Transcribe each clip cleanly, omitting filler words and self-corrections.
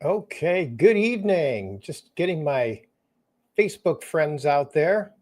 Okay, good evening. Just getting my Facebook friends out there.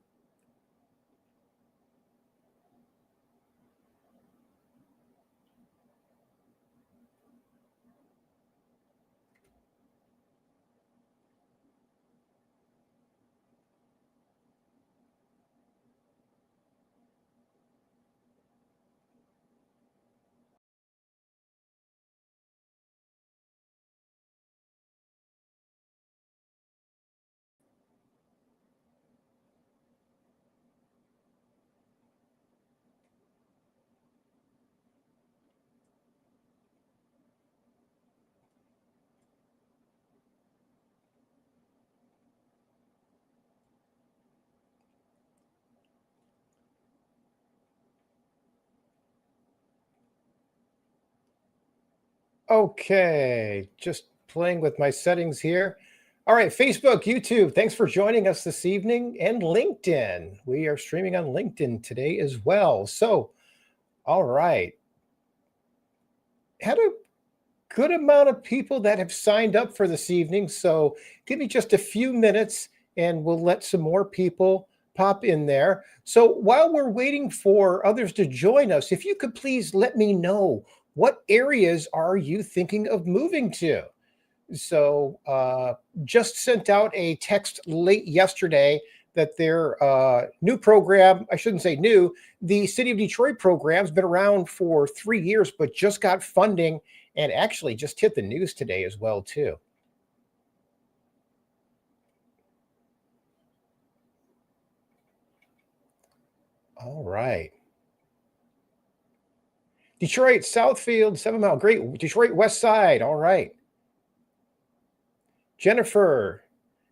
Okay, just playing with my settings here. All right, Facebook, YouTube, thanks for joining us this evening, and LinkedIn. We are streaming on LinkedIn today as well. So, all right, had a good amount of people that have signed up for this evening. So, give me just a few minutes and we'll let some more people pop in there. So, while we're waiting for others to join us, if you could please let me know, what areas are you thinking of moving to? So, just sent out a text late yesterday that their new program, I shouldn't say new, the City of Detroit program has been around for 3 years, but just got funding and actually just hit the news today as well, too. All right. Detroit, Southfield, 7 Mile. Great. Detroit West Side. All right. Jennifer,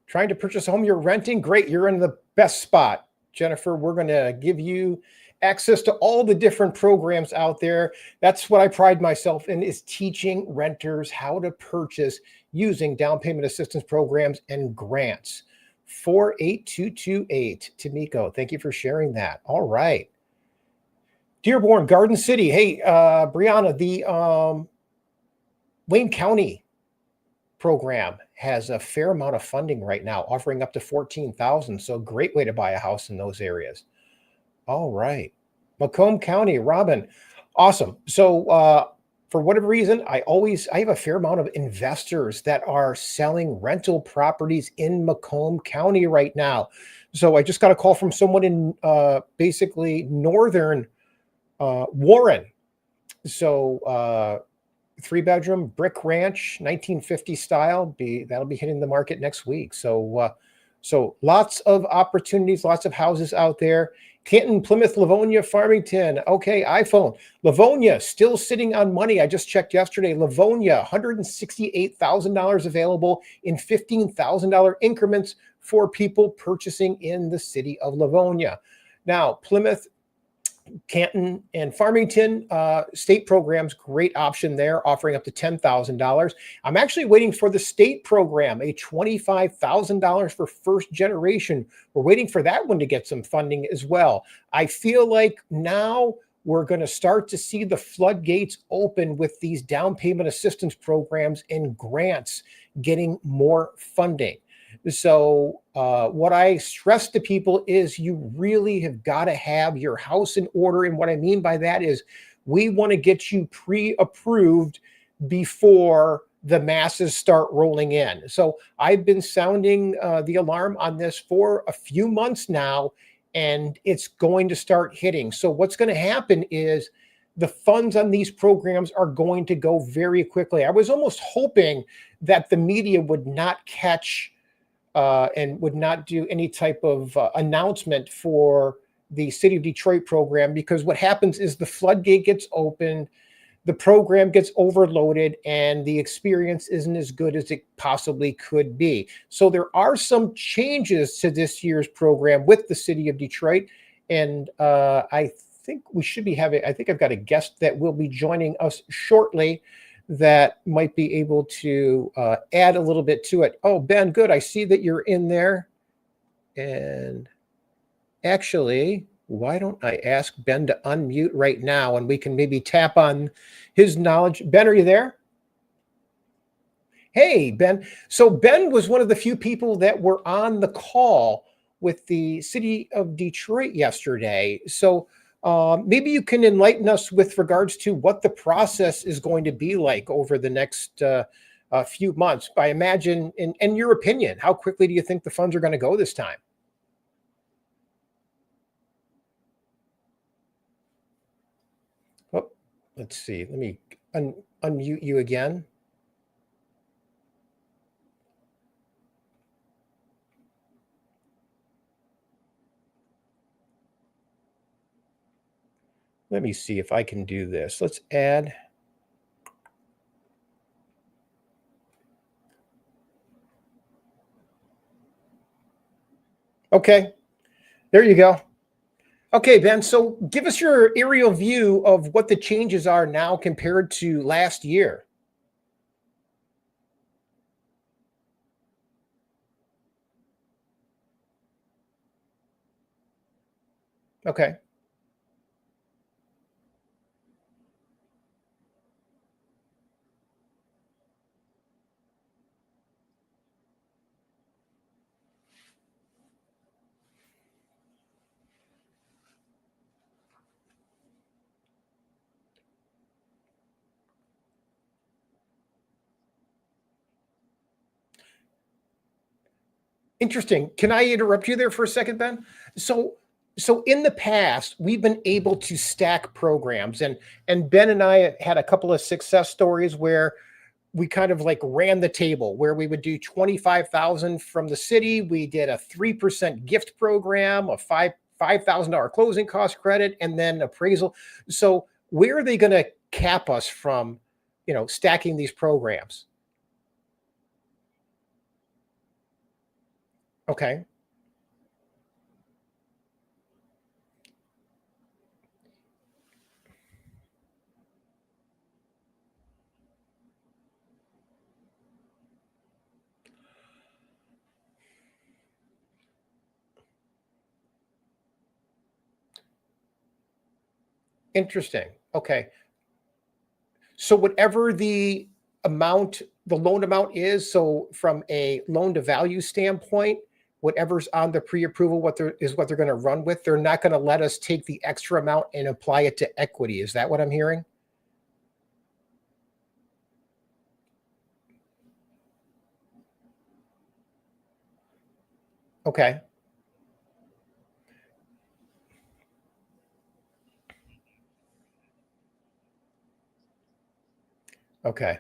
trying to purchase a home you're renting? Great. You're in the best spot. Jennifer, we're going to give you access to all the different programs out there. That's what I pride myself in, is teaching renters how to purchase using down payment assistance programs and grants. 48228. Tamiko, thank you for sharing that. All right. Dearborn, Garden City. Hey, Brianna, the Wayne County program has a fair amount of funding right now, offering up to 14,000. So great way to buy a house in those areas. All right. Macomb County, Robin. Awesome. So for whatever reason, I have a fair amount of investors that are selling rental properties in Macomb County right now. So I just got a call from someone in basically northern Warren. So 3 bedroom brick ranch, 1950 style. That'll be hitting the market next week. So lots of opportunities, lots of houses out there. Canton, Plymouth, Livonia, Farmington. Okay, iPhone. Livonia still sitting on money. I just checked yesterday. Livonia, $168,000 available in $15,000 increments for people purchasing in the city of Livonia. Now, Plymouth, Canton, and Farmington state programs, great option there, offering up to $10,000. I'm actually waiting for the state program, a $25,000 for first generation. We're waiting for that one to get some funding as well. I feel like now we're going to start to see the floodgates open with these down payment assistance programs and grants getting more funding. So, what I stress to people is you really have got to have your house in order. And what I mean by that is we want to get you pre approved before the masses start rolling in. So, I've been sounding the alarm on this for a few months now, and it's going to start hitting. So, what's going to happen is the funds on these programs are going to go very quickly. I was almost hoping that the media would not catch and would not do any type of announcement for the City of Detroit program, because what happens is the floodgate gets opened, the program gets overloaded, and the experience isn't as good as it possibly could be. So there are some changes to this year's program with the City of Detroit, and I think we should be having, I think I've got a guest that will be joining us shortly that might be able to add a little bit to it. Oh, Ben, good. I see that you're in there. And actually, why don't I ask Ben to unmute right now and we can maybe tap on his knowledge. Ben, are you there? Hey, Ben. So Ben was one of the few people that were on the call with the city of Detroit yesterday. So maybe you can enlighten us with regards to what the process is going to be like over the next few months. I imagine, in your opinion, how quickly do you think the funds are going to go this time? Oh, let's see. Let me unmute you again. Let me see if I can do this. Let's add. Okay, there you go. Okay, Ben. So give us your aerial view of what the changes are now compared to last year. Okay. Interesting. Can I interrupt you there for a second, Ben? So so in the past, we've been able to stack programs, and Ben and I had a couple of success stories where we kind of like ran the table where we would do 25,000 from the city. We did a 3% gift program, a $5,000 closing cost credit, and then appraisal. So where are they going to cap us from, stacking these programs? Okay. Interesting. Okay. So whatever the loan amount is, so from a loan to value standpoint, whatever's on the pre-approval, what they're going to run with. They're not going to let us take the extra amount and apply it to equity. Is that what I'm hearing? Okay. Okay.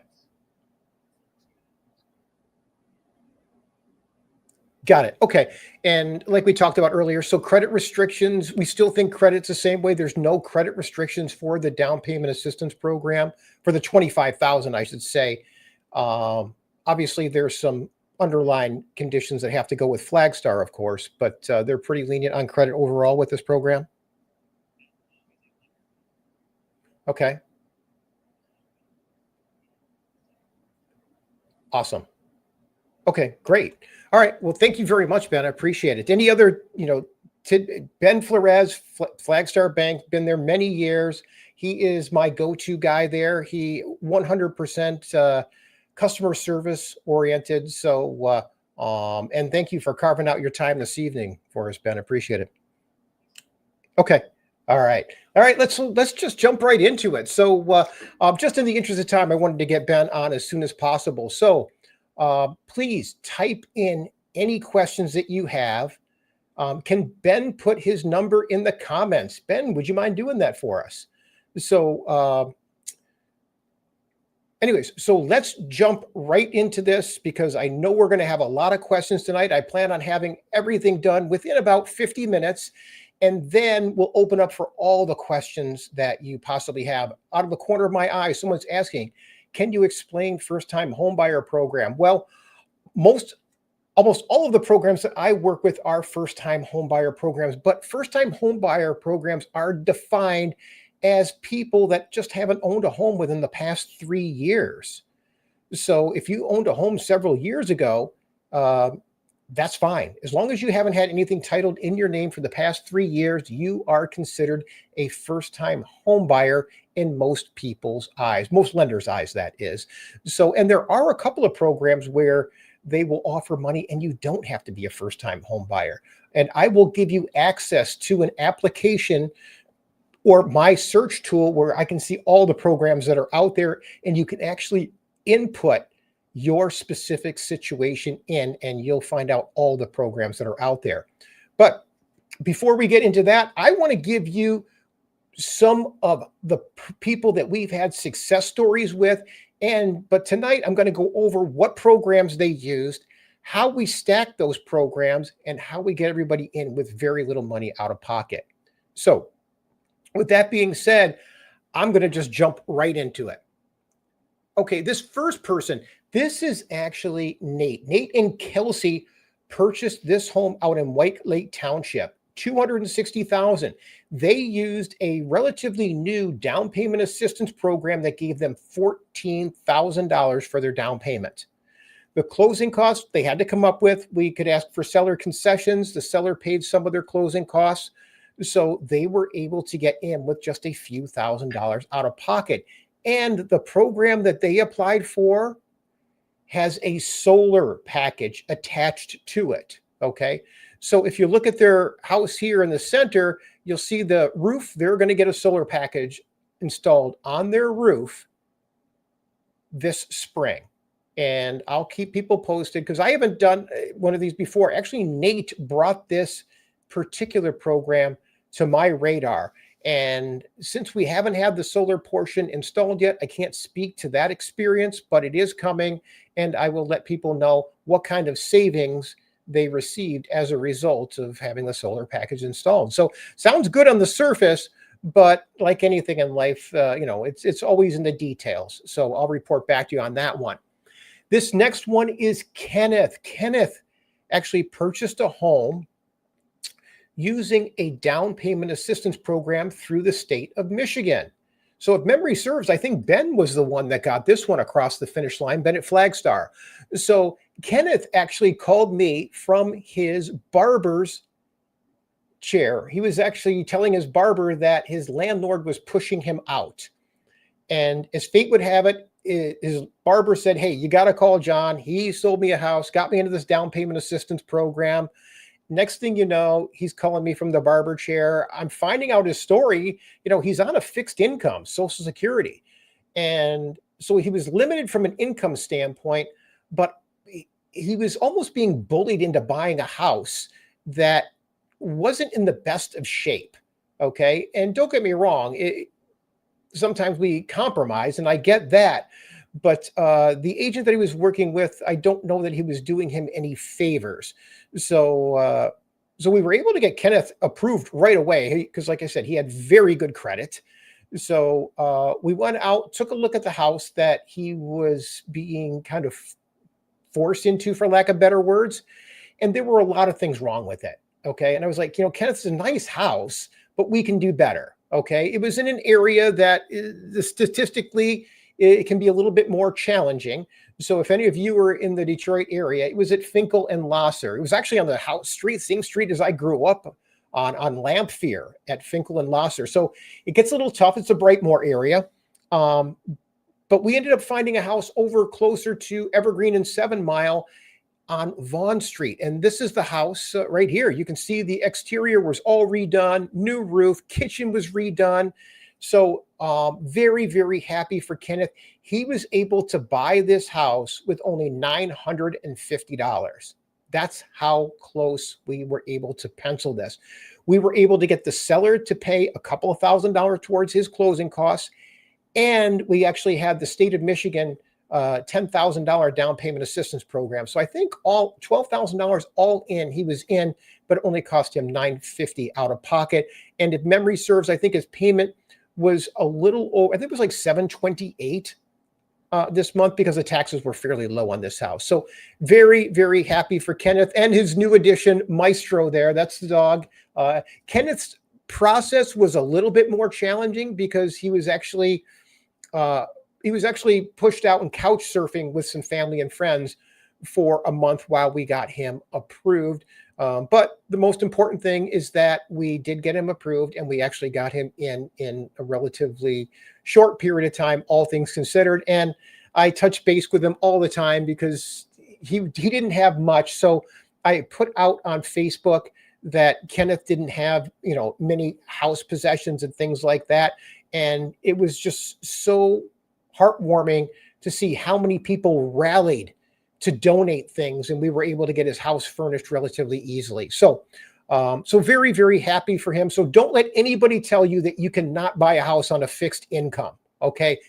Got it. Okay. And like we talked about earlier, so credit restrictions, we still think credit's the same way. There's no credit restrictions for the down payment assistance program for the 25,000, I should say. Obviously there's some underlying conditions that have to go with Flagstar, of course, but they're pretty lenient on credit overall with this program. Okay. Awesome. Okay, great. All right. Well, thank you very much, Ben. I appreciate it. Any other, Ben Flores, Flagstar Bank, been there many years. He is my go-to guy there. He 100% customer service oriented. So, and thank you for carving out your time this evening for us, Ben. I appreciate it. Okay. All right. All right. Let's just jump right into it. So, just in the interest of time, I wanted to get Ben on as soon as possible. So, please type in any questions that you have. Can Ben put his number in the comments? Ben, would you mind doing that for us? So, anyways, so let's jump right into this because I know we're going to have a lot of questions tonight. I plan on having everything done within about 50 minutes, and then we'll open up for all the questions that you possibly have. Out of the corner of my eye, someone's asking, can you explain first-time homebuyer program? Well, most almost all of the programs that I work with are first-time homebuyer programs, but first-time homebuyer programs are defined as people that just haven't owned a home within the past 3 years. So if you owned a home several years ago, uh, that's fine. As long as you haven't had anything titled in your name for the past 3 years, you are considered a first-time home buyer in most people's eyes, most lenders' eyes, that is. So, and there are a couple of programs where they will offer money and you don't have to be a first-time home buyer. And I will give you access to an application or my search tool where I can see all the programs that are out there, and you can actually input your specific situation in, and you'll find out all the programs that are out there. But before we get into that, I want to give you some of the people that we've had success stories with. But tonight I'm going to go over what programs they used, how we stack those programs, and how we get everybody in with very little money out of pocket. So with that being said, I'm going to just jump right into it. Okay, this first person, this is actually Nate. Nate and Kelsey purchased this home out in White Lake Township, $260,000. They used a relatively new down payment assistance program that gave them $14,000 for their down payment. The closing costs they had to come up with, we could ask for seller concessions. The seller paid some of their closing costs. So they were able to get in with just a few $1,000s out of pocket. And the program that they applied for has a solar package attached to it. Okay. So if you look at their house here in the center, you'll see the roof. They're going to get a solar package installed on their roof this spring. And I'll keep people posted because I haven't done one of these before. Actually, Nate brought this particular program to my radar. And since we haven't had the solar portion installed yet, I can't speak to that experience, but it is coming. And I will let people know what kind of savings they received as a result of having the solar package installed. So sounds good on the surface, but like anything in life, it's always in the details. So I'll report back to you on that one. This next one is Kenneth. Kenneth actually purchased a home using a down payment assistance program through the state of Michigan. So if memory serves, I think Ben was the one that got this one across the finish line, Ben at Flagstar. So Kenneth actually called me from his barber's chair. He was actually telling his barber that his landlord was pushing him out. And as fate would have it, his barber said, hey, you got to call John. He sold me a house, got me into this down payment assistance program. Next thing you know, he's calling me from the barber chair. I'm finding out his story. He's on a fixed income, Social Security. And so he was limited from an income standpoint, but he was almost being bullied into buying a house that wasn't in the best of shape. Okay. And don't get me wrong. Sometimes we compromise, and I get that. But the agent that he was working with, I don't know that he was doing him any favors. So we were able to get Kenneth approved right away because, like I said, he had very good credit. So we went out, took a look at the house that he was being kind of forced into, for lack of better words. And there were a lot of things wrong with it. Okay. And I was like, Kenneth's a nice house, but we can do better. Okay. It was in an area that statistically, it can be a little bit more challenging. So if any of you were in the Detroit area, it was at Finkel and Lasser. It was actually on the house street, same street as I grew up on Lamphere at Finkel and Lasser. So it gets a little tough. It's a Brightmoor area. But we ended up finding a house over closer to Evergreen and 7 Mile on Vaughn Street. And this is the house right here. You can see the exterior was all redone, new roof, kitchen was redone. So very, very happy for Kenneth. He was able to buy this house with only $950. That's how close we were able to pencil this. We were able to get the seller to pay a couple of $1,000s towards his closing costs. And we actually had the state of Michigan $10,000 down payment assistance program. So I think all $12,000 all in, he was in, but it only cost him $950 out of pocket. And if memory serves, I think his payment was a little over, I think it was like $728 this month because the taxes were fairly low on this house. So very, very happy for Kenneth and his new addition, Maestro there. That's the dog. Kenneth's process was a little bit more challenging because he was actually pushed out and couch surfing with some family and friends for a month while we got him approved. But the most important thing is that we did get him approved, and we actually got him in a relatively short period of time, all things considered. And I touch base with him all the time because he didn't have much. So I put out on Facebook that Kenneth didn't have, many house possessions and things like that. And it was just so heartwarming to see how many people rallied to donate things, and we were able to get his house furnished relatively easily. So very, very happy for him. So don't let anybody tell you that you cannot buy a house on a fixed income. Okay.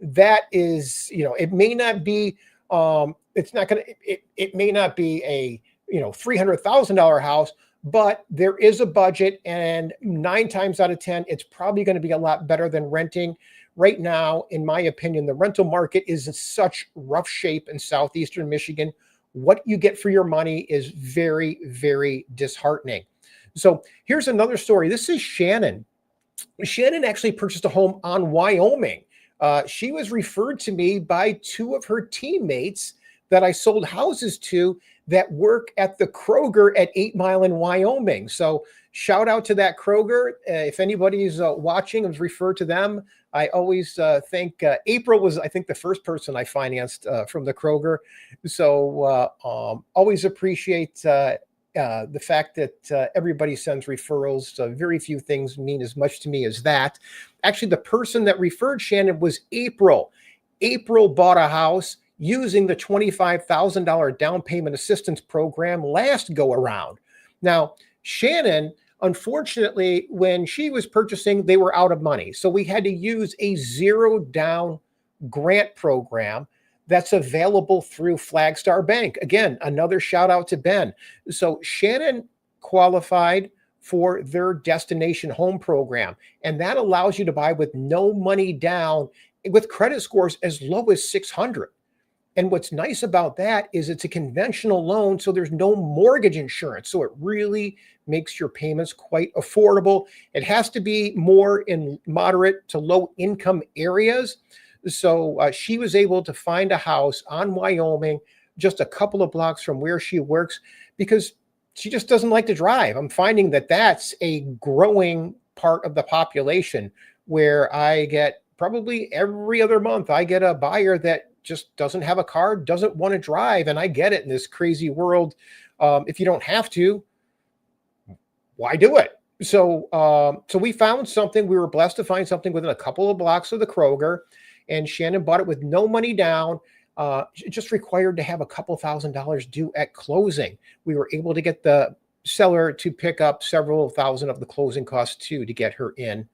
That is, it may not be, it may not be a, $300,000 house, but there is a budget, and 9 times out of 10, it's probably going to be a lot better than renting. Right now, in my opinion, the rental market is in such rough shape in southeastern Michigan. What you get for your money is very, very disheartening. So here's another story. This is Shannon. Shannon actually purchased a home on Wyoming. She was referred to me by 2 of her teammates that I sold houses to that work at the Kroger at 8 Mile in Wyoming. So shout out to that Kroger. If anybody's watching and was referred to them, I always think April was, I think, the first person I financed from the Kroger. So always appreciate the fact that everybody sends referrals. Very few things mean as much to me as that. Actually, the person that referred Shannon was April. April bought a house using the $25,000 down payment assistance program last go around. Now, Shannon, unfortunately, when she was purchasing, they were out of money. So we had to use a zero down grant program that's available through Flagstar Bank. Again, another shout out to Ben. So Shannon qualified for their destination home program, and that allows you to buy with no money down with credit scores as low as 600. And what's nice about that is it's a conventional loan, so there's no mortgage insurance. So it really makes your payments quite affordable. It has to be more in moderate to low income areas. So she was able to find a house on Wyoming, just a couple of blocks from where she works, because she just doesn't like to drive. I'm finding that that's a growing part of the population, where I get probably every other month, I get a buyer that just doesn't have a car, doesn't want to drive. And I get it in this crazy world. If you don't have to, why do it? So we found something. We were blessed to find something within a couple of blocks of the Kroger, and Shannon bought it with no money down. Just required to have a couple $1,000s due at closing. We were able to get the seller to pick up several thousand of the closing costs too, to get her in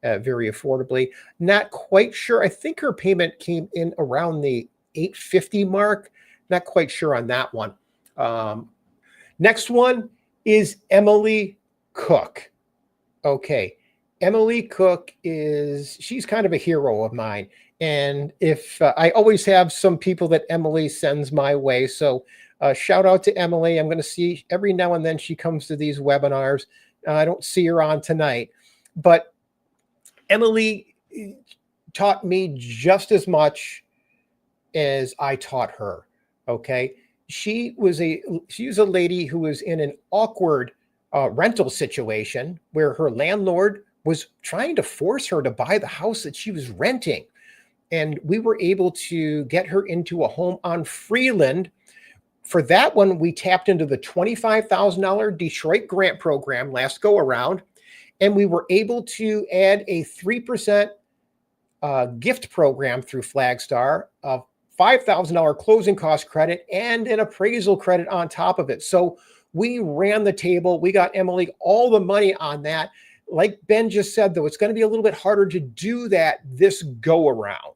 very affordably. Not quite sure. I think her payment came in around the $850 mark. Not quite sure on that one. Next one is Emily Cook. Okay. Emily Cook she's kind of a hero of mine. And if I always have some people that Emily sends my way. So shout out to Emily. I'm going to see every now and then she comes to these webinars. I don't see her on tonight, but Emily taught me just as much as I taught her. Okay. She was a lady who was in an awkward rental situation where her landlord was trying to force her to buy the house that she was renting. And we were able to get her into a home on Freeland. For that one, we tapped into the $25,000 Detroit grant program last go around. And we were able to add a 3% gift program through Flagstar, a $5,000 closing cost credit, and an appraisal credit on top of it. So we ran the table. We got Emily all the money on that. Like Ben just said, though, it's going to be a little bit harder to do that this go around.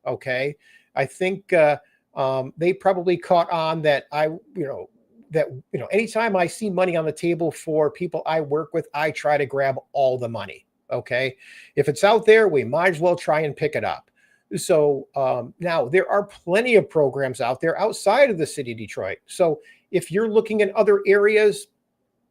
Okay. I think they probably caught on that anytime I see money on the table for people I work with, I try to grab all the money. Okay. If it's out there, we might as well try and pick it up. So now there are plenty of programs out there outside of the city of Detroit. So if you're looking in other areas,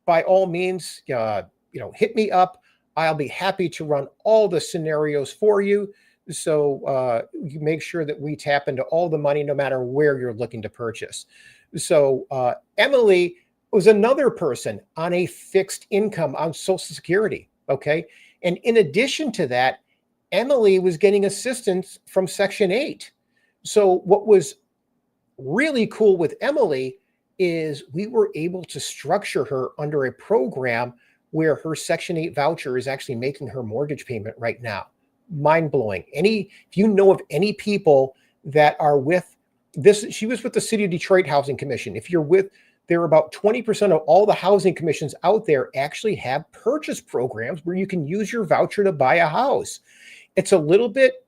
by all means, hit me up. I'll be happy to run all the scenarios for you. So you make sure that we tap into all the money, no matter where you're looking to purchase. So Emily was another person on a fixed income on Social Security. Okay. And in addition to that, Emily was getting assistance from Section 8. So what was really cool with Emily is we were able to structure her under a program where her Section 8 voucher is actually making her mortgage payment right now. Mind blowing. If you know of any people that are with this, she was with the City of Detroit Housing Commission. If you're with, there are about 20% of all the housing commissions out there actually have purchase programs where you can use your voucher to buy a house. It's a little bit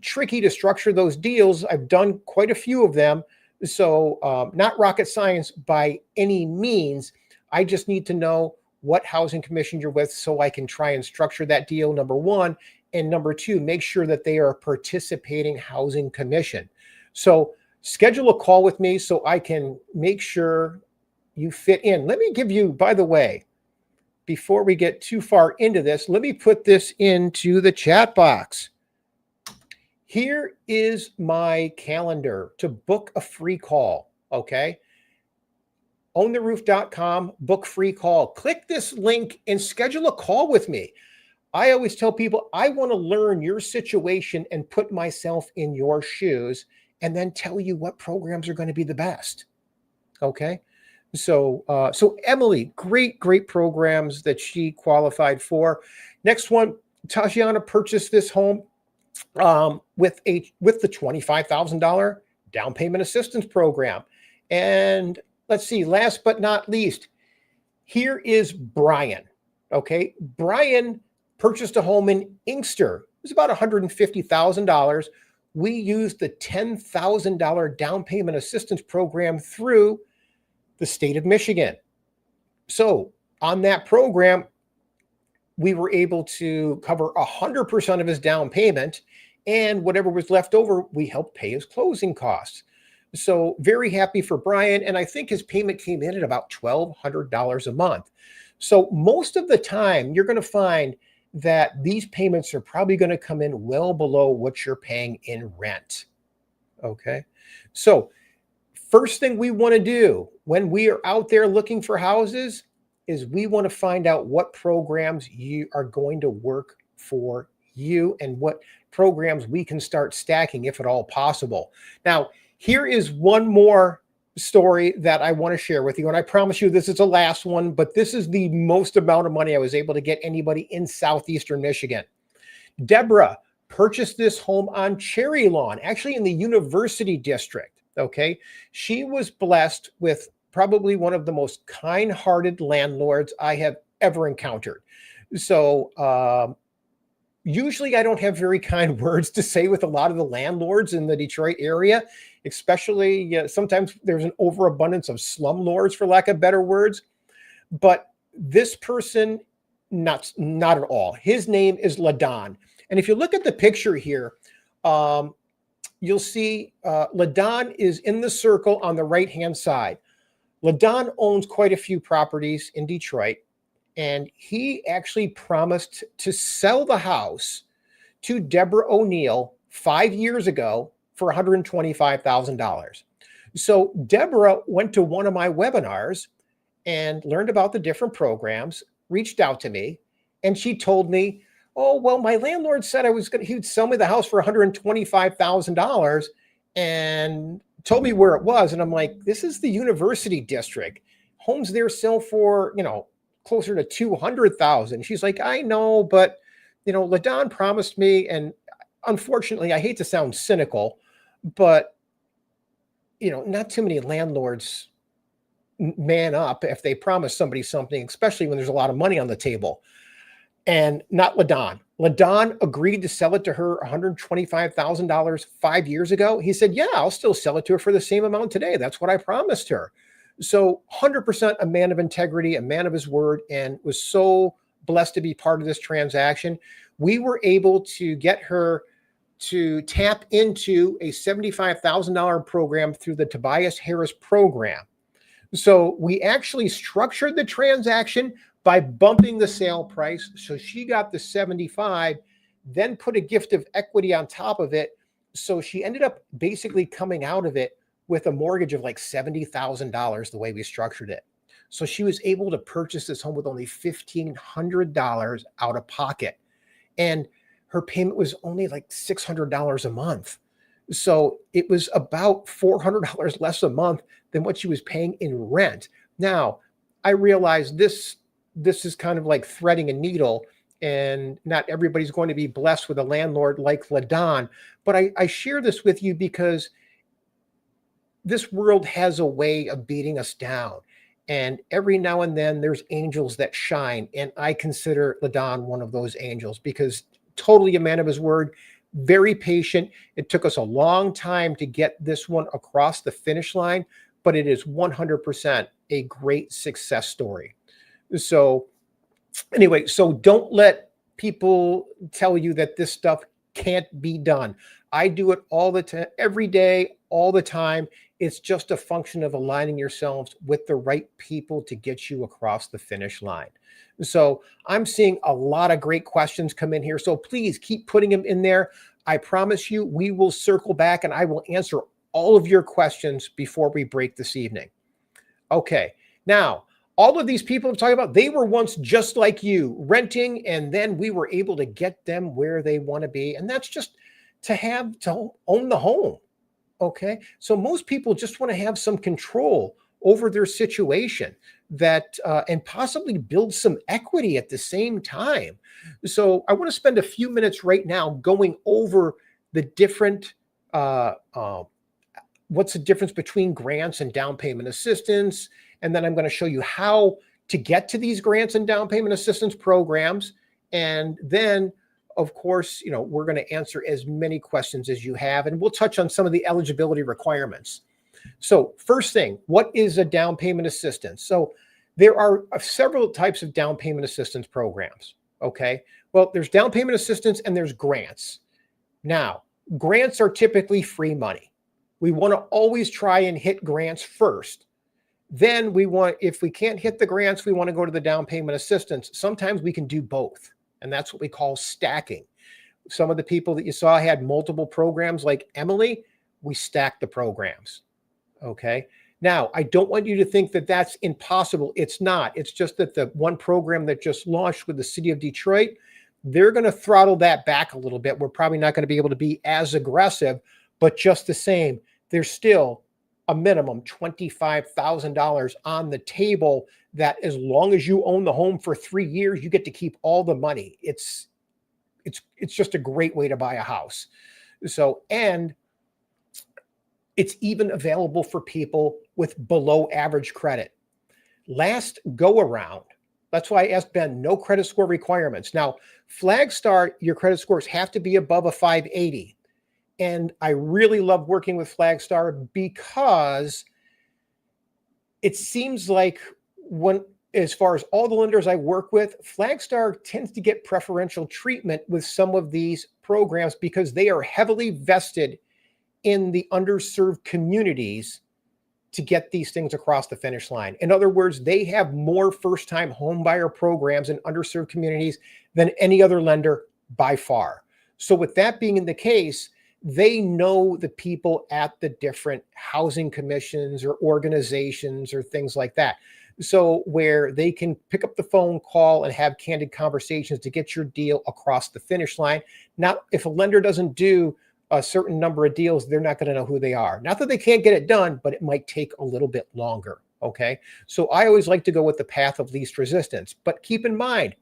tricky to structure those deals. I've done quite a few of them. So not rocket science by any means. I just need to know what housing commission you're with so I can try and structure that deal, number one. And number two, make sure that they are a participating housing commission. So schedule a call with me so I can make sure you fit in. Let me give you, by the way, before we get too far into this, let me put this into the chat box. Here is my calendar to book a free call, okay? OwnTheRoof.com, book free call. Click this link and schedule a call with me. I always tell people I want to learn your situation and put myself in your shoes and then tell you what programs are going to be the best, okay? So Emily, great programs that she qualified for. Next one, Tajana purchased this home with the $25,000 down payment assistance program. And let's see, last but not least, here is Brian. Okay, Brian purchased a home in Inkster. It was about $150,000. We used the $10,000 down payment assistance program through the state of Michigan. So on that program, we were able to cover 100% of his down payment, and whatever was left over, we helped pay his closing costs. So very happy for Brian. And I think his payment came in at about $1,200 a month. So most of the time you're going to find that these payments are probably going to come in well below what you're paying in rent. Okay. So first thing we want to do when we are out there looking for houses is we want to find out what programs you are going to work for you and what programs we can start stacking if at all possible. Now, here is one more story that I want to share with you. And I promise you this is the last one, but this is the most amount of money I was able to get anybody in southeastern Michigan. Deborah purchased this home on Cherry Lawn, actually in the University District. Okay. She was blessed with probably one of the most kind-hearted landlords I have ever encountered. So usually I don't have very kind words to say with a lot of the landlords in the Detroit area, especially sometimes there's an overabundance of slumlords, for lack of better words. But this person, not at all. His name is LaDon. And if you look at the picture here, you'll see LaDon is in the circle on the right-hand side. LaDon owns quite a few properties in Detroit, and he actually promised to sell the house to Deborah O'Neill 5 years ago for $125,000. So Deborah went to one of my webinars and learned about the different programs, reached out to me, and she told me, oh, well, my landlord said he would sell me the house for $125,000 and told me where it was. And I'm like, this is the University District. Homes there sell for, closer to 200,000. She's like, I know, but LaDon promised me, and unfortunately, I hate to sound cynical, but not too many landlords man up if they promise somebody something, especially when there's a lot of money on the table. And not LaDon. LaDon agreed to sell it to her $125,000 5 years ago. He said, yeah, I'll still sell it to her for the same amount today. That's what I promised her. So 100% a man of integrity, a man of his word, and was so blessed to be part of this transaction. We were able to get her to tap into a $75,000 program through the Tobias Harris program. So we actually structured the transaction by bumping the sale price. So she got the 75, then put a gift of equity on top of it. So she ended up basically coming out of it with a mortgage of like $70,000 the way we structured it. So she was able to purchase this home with only $1,500 out of pocket. And her payment was only like $600 a month. So it was about $400 less a month than what she was paying in rent. Now, I realize this is kind of like threading a needle, and not everybody's going to be blessed with a landlord like LaDon. But I share this with you because this world has a way of beating us down. And every now and then there's angels that shine. And I consider LaDon one of those angels because totally a man of his word, very patient. It took us a long time to get this one across the finish line, but it is 100% a great success story. So anyway, so don't let people tell you that this stuff can't be done. I do it all the time, every day, all the time. It's just a function of aligning yourselves with the right people to get you across the finish line. So I'm seeing a lot of great questions come in here. So please keep putting them in there. I promise you, we will circle back and I will answer all of your questions before we break this evening. Okay, now, all of these people I'm talking about, they were once just like you, renting, and then we were able to get them where they want to be. And that's just to own the home. Okay. So most people just want to have some control over their situation and possibly build some equity at the same time. So I want to spend a few minutes right now going over the different, what's the difference between grants and down payment assistance. And then I'm going to show you how to get to these grants and down payment assistance programs. And then, of course, we're going to answer as many questions as you have, and we'll touch on some of the eligibility requirements. So first thing, what is a down payment assistance? So there are several types of down payment assistance programs. Okay. Well, there's down payment assistance and there's grants. Now, grants are typically free money. We want to always try and hit grants first. Then if we can't hit the grants, we want to go to the down payment assistance. Sometimes we can do both. And that's what we call stacking. Some of the people that you saw had multiple programs like Emily, we stacked the programs. Okay. Now, I don't want you to think that that's impossible. It's not. It's just that the one program that just launched with the city of Detroit, they're going to throttle that back a little bit. We're probably not going to be able to be as aggressive, but just the same, there's still a minimum $25,000 on the table that as long as you own the home for 3 years, you get to keep all the money. It's just a great way to buy a house. So, and it's even available for people with below average credit. Last go around, that's why I asked Ben, no credit score requirements. Now, Flagstar, your credit scores have to be above a 580. And I really love working with Flagstar because it seems like as far as all the lenders I work with, Flagstar tends to get preferential treatment with some of these programs because they are heavily vested in the underserved communities to get these things across the finish line. In other words, they have more first-time homebuyer programs in underserved communities than any other lender by far. So with that being in the case, they know the people at the different housing commissions or organizations or things like that. So where they can pick up the phone call and have candid conversations to get your deal across the finish line. Now, if a lender doesn't do a certain number of deals, they're not going to know who they are. Not that they can't get it done, but it might take a little bit longer. Okay. So I always like to go with the path of least resistance, but keep in mind,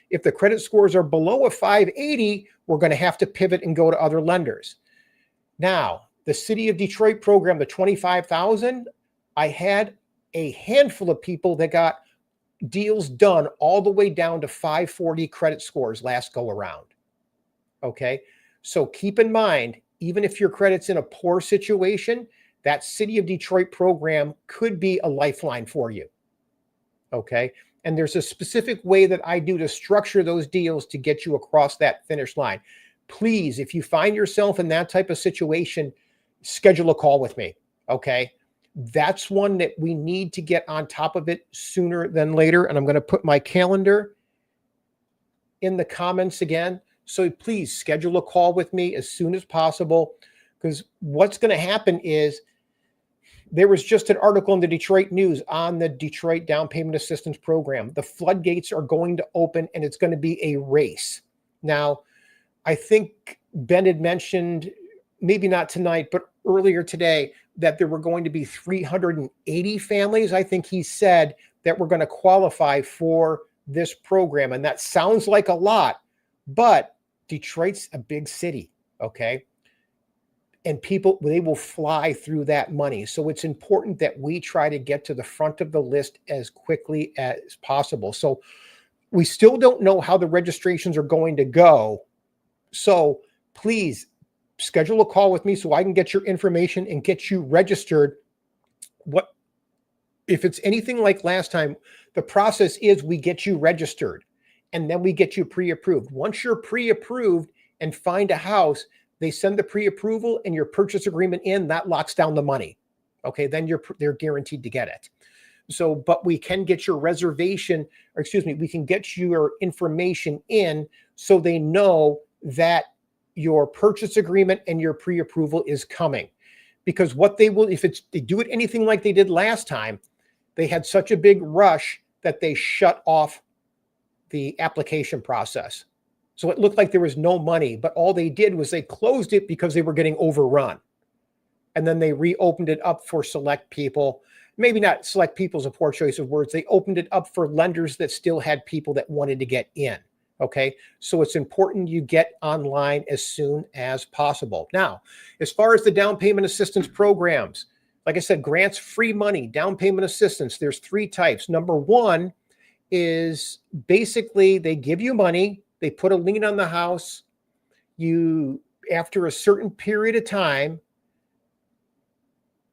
if the credit scores are below a 580, we're going to have to pivot and go to other lenders. Now, the City of Detroit program, the 25,000, I had a handful of people that got deals done all the way down to 540 credit scores last go around. Okay. So keep in mind, even if your credit's in a poor situation, that City of Detroit program could be a lifeline for you. Okay. And there's a specific way that I do to structure those deals to get you across that finish line. Please, if you find yourself in that type of situation, schedule a call with me. Okay. That's one that we need to get on top of it sooner than later. And I'm going to put my calendar in the comments again. So please schedule a call with me as soon as possible, because what's going to happen is There was just an article in the Detroit News on the Detroit Down Payment Assistance Program. The floodgates are going to open, and it's going to be a race. Now, I think Ben had mentioned, maybe not tonight, but earlier today, that there were going to be 380 families. I think he said that were going to qualify for this program. And that sounds like a lot, but Detroit's a big city, okay? And people, they will fly through that money. So it's important that we try to get to the front of the list as quickly as possible. So we still don't know how the registrations are going to go. So please schedule a call with me so I can get your information and get you registered. What if it's anything like last time? The process is we get you registered and then we get you pre-approved. Once you're pre-approved and find a house, they send the pre-approval and your purchase agreement in, that locks down the money. Okay, then they're guaranteed to get it. So, but we can get your reservation, or excuse me, we can get your information in so they know that your purchase agreement and your pre-approval is coming. Because what they will, if they do it anything like they did last time, they had such a big rush that they shut off the application process. So it looked like there was no money, but all they did was they closed it because they were getting overrun. And then they reopened it up for select people. Maybe not select people is a poor choice of words. They opened it up for lenders that still had people that wanted to get in. Okay, so it's important you get online as soon as possible. Now, as far as the down payment assistance programs, like I said, grants, free money, down payment assistance, there's 3 types. Number 1 is basically they give you money, they put a lien on the house. You, after a certain period of time,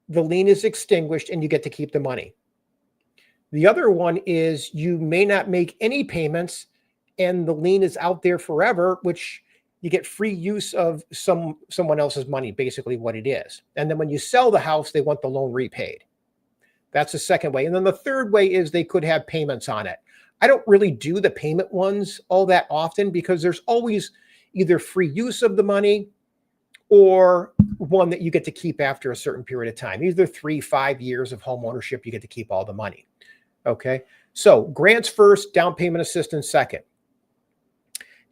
the lien is extinguished and you get to keep the money. The other one is you may not make any payments and the lien is out there forever, which you get free use of someone else's money, basically what it is. And then when you sell the house, they want the loan repaid. That's the second way. And then the third way is they could have payments on it. I don't really do the payment ones all that often because there's always either free use of the money or one that you get to keep after a certain period of time, either 3-5 years of home ownership, you get to keep all the money. Okay. So grants first, down payment assistance second.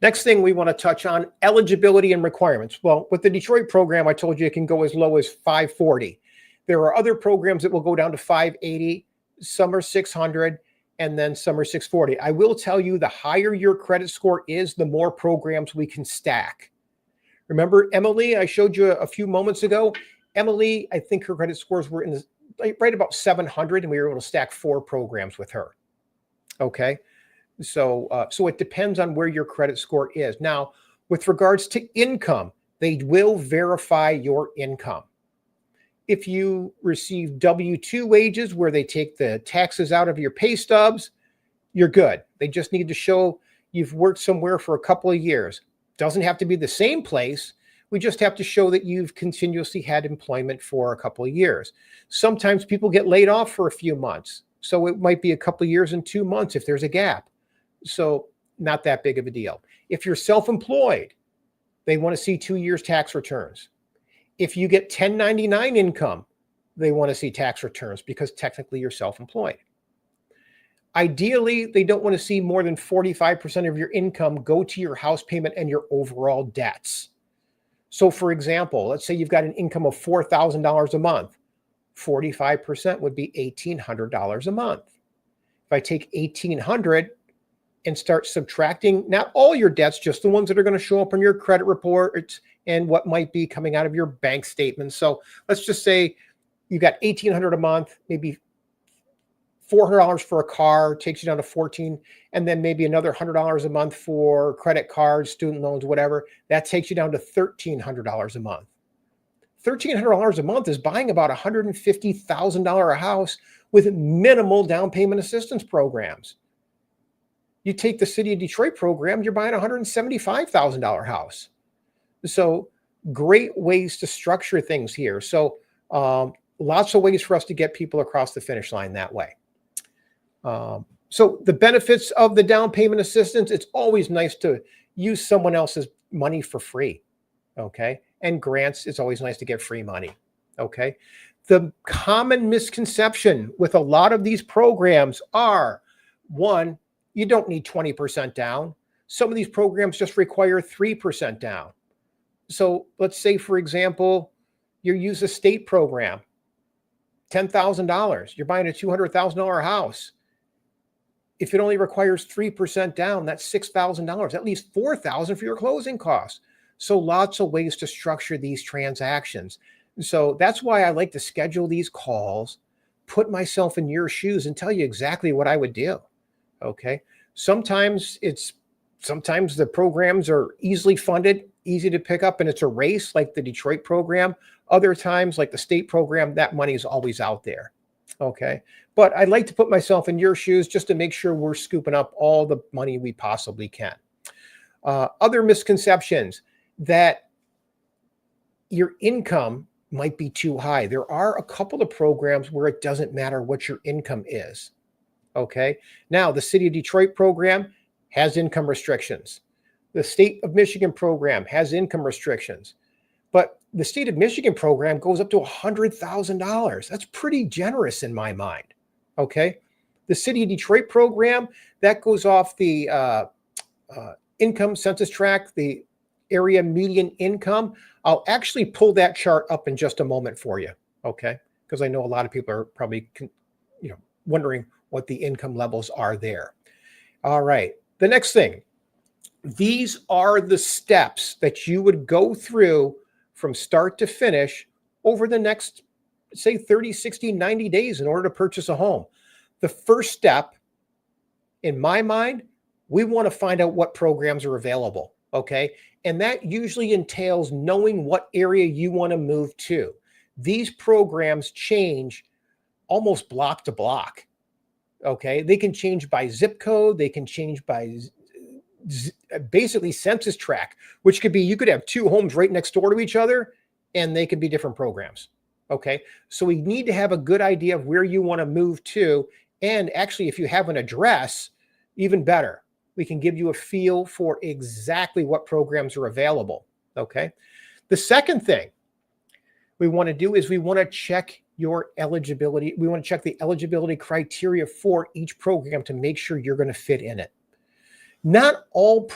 Next thing we want to touch on, eligibility and requirements. Well, with the Detroit program, I told you it can go as low as $540. There are other programs that will go down to $580, some are $600, and then some are $640. I will tell you, the higher your credit score is, the more programs we can stack. Remember Emily, I showed you a few moments ago? Emily, I think her credit scores were in right about 700, and we were able to stack 4 programs with her. Okay. So it depends on where your credit score is. Now, with regards to income, they will verify your income. If you receive W-2 wages where they take the taxes out of your pay stubs, you're good. They just need to show you've worked somewhere for a couple of years. Doesn't have to be the same place. We just have to show that you've continuously had employment for a couple of years. Sometimes people get laid off for a few months. So it might be a couple of years and 2 months if there's a gap. So not that big of a deal. If you're self-employed, they want to see 2 years tax returns. If you get 1099 income, they want to see tax returns because technically you're self-employed. Ideally, they don't want to see more than 45% of your income go to your house payment and your overall debts. So for example, let's say you've got an income of $4,000 a month. 45% would be $1,800 a month. If I take $1,800 and start subtracting not all your debts, just the ones that are going to show up on your credit report and what might be coming out of your bank statements. So let's just say you got $1,800 a month, maybe $400 for a car takes you down to 14, and then maybe another $100 a month for credit cards, student loans, whatever. That takes you down to $1,300 a month. $1,300 a month is buying about $150,000 a house with minimal down payment assistance programs. You take the City of Detroit program, you're buying a $175,000 house. So great ways to structure things here. So lots of ways for us to get people across the finish line that way. So the benefits of the down payment assistance, it's always nice to use someone else's money for free. Okay. And grants, it's always nice to get free money. Okay. The common misconception with a lot of these programs are, one, you don't need 20% down. Some of these programs just require 3% down. So let's say, for example, you use a state program, $10,000. You're buying a $200,000 house. If it only requires 3% down, that's $6,000, at least $4,000 for your closing costs. So lots of ways to structure these transactions. So that's why I like to schedule these calls, put myself in your shoes and tell you exactly what I would do. Okay. Sometimes the programs are easily funded, easy to pick up, and it's a race like the Detroit program. Other times, like the state program, that money is always out there. Okay. But I'd like to put myself in your shoes just to make sure we're scooping up all the money we possibly can. Other misconceptions that your income might be too high. There are a couple of programs where it doesn't matter what your income is. Okay. Now, the City of Detroit program has income restrictions. The State of Michigan program has income restrictions. But the State of Michigan program goes up to $100,000. That's pretty generous in my mind. Okay. The City of Detroit program, that goes off the income census tract, the area median income. I'll actually pull that chart up in just a moment for you. Okay. Because I know a lot of people are probably, wondering what the income levels are there. All right. The next thing, these are the steps that you would go through from start to finish over the next, say, 30, 60, 90 days in order to purchase a home. The first step, in my mind, we want to find out what programs are available. Okay. And that usually entails knowing what area you want to move to. These programs change almost block to block. Okay. They can change by zip code. They can change by basically census tract, which could be, you could have two homes right next door to each other and they could be different programs. Okay. So we need to have a good idea of where you want to move to. And actually, if you have an address, even better. We can give you a feel for exactly what programs are available. Okay. The second thing we want to do is we want to check your eligibility. We want to check the eligibility criteria for each program to make sure you're going to fit in it. Not all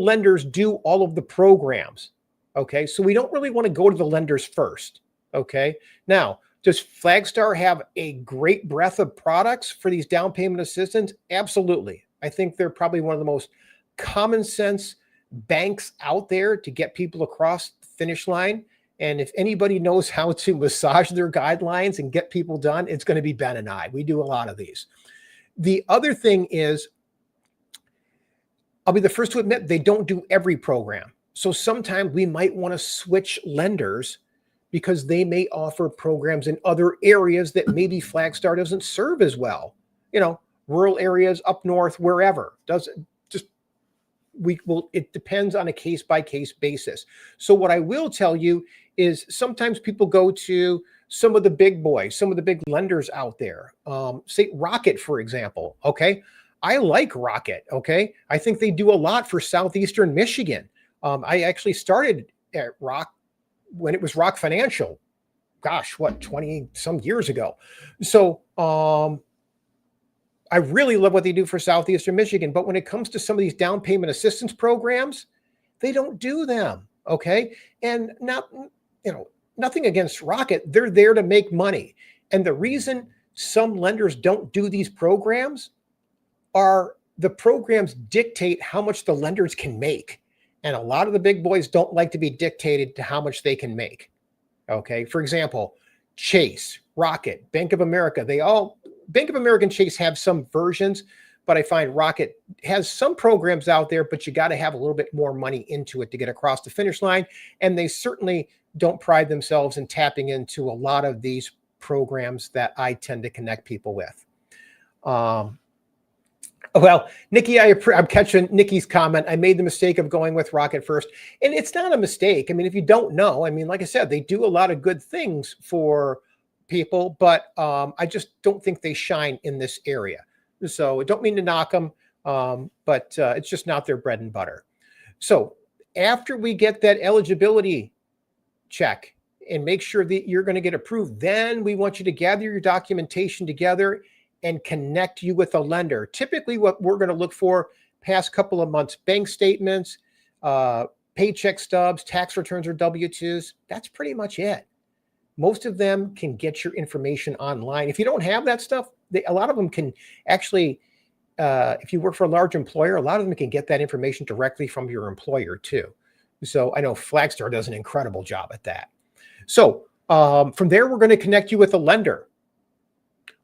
lenders do all of the programs. Okay. So we don't really want to go to the lenders first. Okay. Now, does Flagstar have a great breadth of products for these down payment assistance? Absolutely. I think they're probably one of the most common sense banks out there to get people across the finish line. And if anybody knows how to massage their guidelines and get people done, it's going to be Ben and I. We do a lot of these. The other thing is, I'll be the first to admit, they don't do every program. So sometimes we might want to switch lenders because they may offer programs in other areas that maybe Flagstar doesn't serve as well. Rural areas, up north, wherever. It depends on a case-by-case basis. So what I will tell you is sometimes people go to some of the big boys, some of the big lenders out there. Say Rocket, for example. Okay. I like Rocket. Okay. I think they do a lot for Southeastern Michigan. I actually started at Rock when it was Rock Financial. Gosh, 20 some years ago. So, I really love what they do for Southeastern Michigan, but when it comes to some of these down payment assistance programs, they don't do them. Okay. And nothing against Rocket. They're there to make money. And the reason some lenders don't do these programs are the programs dictate how much the lenders can make. And a lot of the big boys don't like to be dictated to how much they can make. Okay. For example, Chase, Rocket, Bank of America, Bank of America and Chase have some versions, but I find Rocket has some programs out there, but you got to have a little bit more money into it to get across the finish line. And they certainly don't pride themselves in tapping into a lot of these programs that I tend to connect people with. Well, Nikki, I'm catching Nikki's comment. I made the mistake of going with Rocket first. And it's not a mistake. I mean, if you don't know, like I said, they do a lot of good things for people, but I just don't think they shine in this area. So I don't mean to knock them, but it's just not their bread and butter. So after we get that eligibility check and make sure that you're going to get approved. Then we want you to gather your documentation together and connect you with a lender. Typically what we're going to look for, past couple of months, bank statements, paycheck stubs, tax returns or W-2s. That's pretty much it. Most of them can get your information online. If you don't have that stuff, a lot of them can actually, if you work for a large employer, a lot of them can get that information directly from your employer too. So I know Flagstar does an incredible job at that. So from there, we're going to connect you with a lender.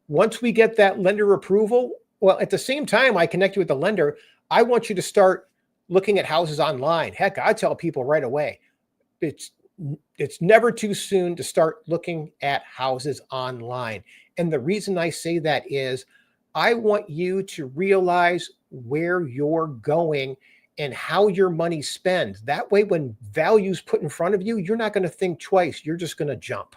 Once we get that lender approval, well, at the same time I connect you with the lender, I want you to start looking at houses online. Heck, I tell people right away, it's never too soon to start looking at houses online. And the reason I say that is I want you to realize where you're going and how your money spends. That way, when value's put in front of you, you're not going to think twice. You're just going to jump.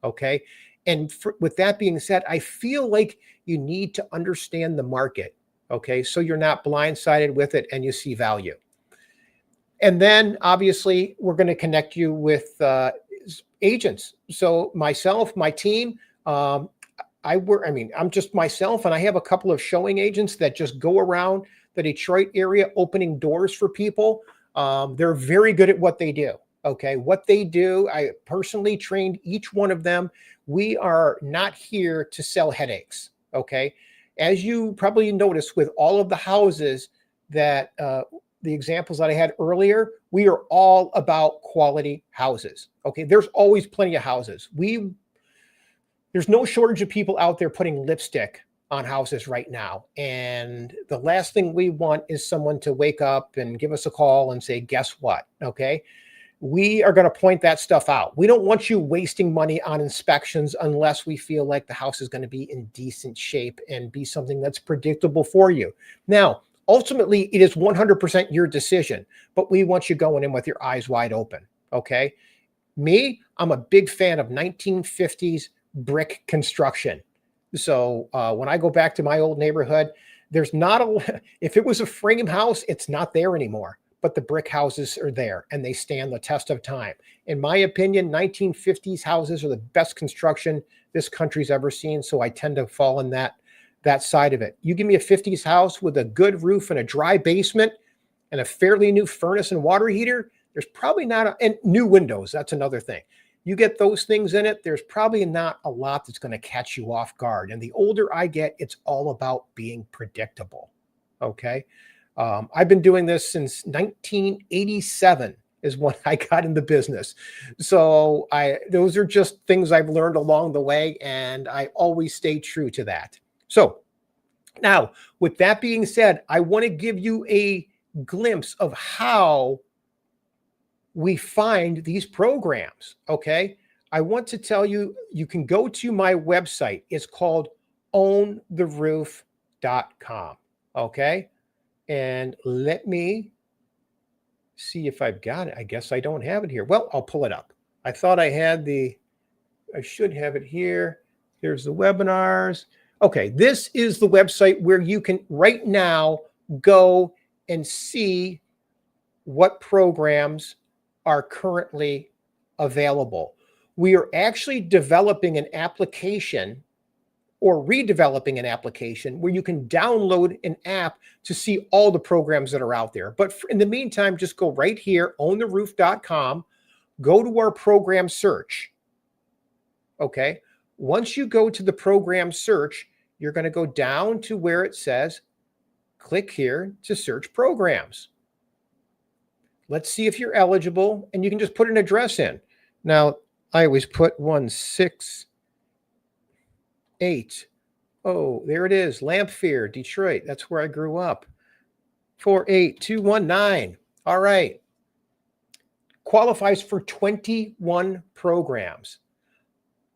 Okay. And with that being said, I feel like you need to understand the market. Okay. So you're not blindsided with it and you see value. And then obviously we're going to connect you with agents. So myself, my team, I'm just myself, and I have a couple of showing agents that just go around the Detroit area opening doors for people. They're very good at what they do. Okay. What they do, I personally trained each one of them. We are not here to sell headaches. Okay. As you probably noticed with all of the houses that, the examples that I had earlier, we are all about quality houses. Okay. There's always plenty of houses. There's no shortage of people out there putting lipstick on houses right now. And the last thing we want is someone to wake up and give us a call and say, guess what? Okay. We are going to point that stuff out. We don't want you wasting money on inspections unless we feel like the house is going to be in decent shape and be something that's predictable for you. Now, ultimately, it is 100% your decision, but we want you going in with your eyes wide open. Okay. Me, I'm a big fan of 1950s brick construction. So when I go back to my old neighborhood, there's not if it was a frame house, it's not there anymore. But the brick houses are there and they stand the test of time. In my opinion, 1950s houses are the best construction this country's ever seen. So I tend to fall in that side of it. You give me a 50s house with a good roof and a dry basement and a fairly new furnace and water heater, there's probably not, and new windows, that's another thing. You get those things in it, there's probably not a lot that's going to catch you off guard. And the older I get, it's all about being predictable. Okay. I've been doing this since 1987 is when I got in the business. So those are just things I've learned along the way, and I always stay true to that. So now, with that being said, I want to give you a glimpse of how we find these programs. Okay. I want to tell you, you can go to my website. It's called owntheroof.com. Okay. And let me see if I've got it. I guess I don't have it here. Well, I'll pull it up. I thought I should have it here. Here's the webinars. Okay. This is the website where you can right now go and see what programs are currently available. We are actually developing an application or redeveloping an application where you can download an app to see all the programs that are out there. But in the meantime, just go right here, owntheroof.com, go to our program search. Okay. Once you go to the program search, you're going to go down to where it says, click here to search programs. Let's see if you're eligible, and you can just put an address in. Now, I always put 168. Oh, there it is. Lamphere, Detroit. That's where I grew up. 48219. All right. Qualifies for 21 programs.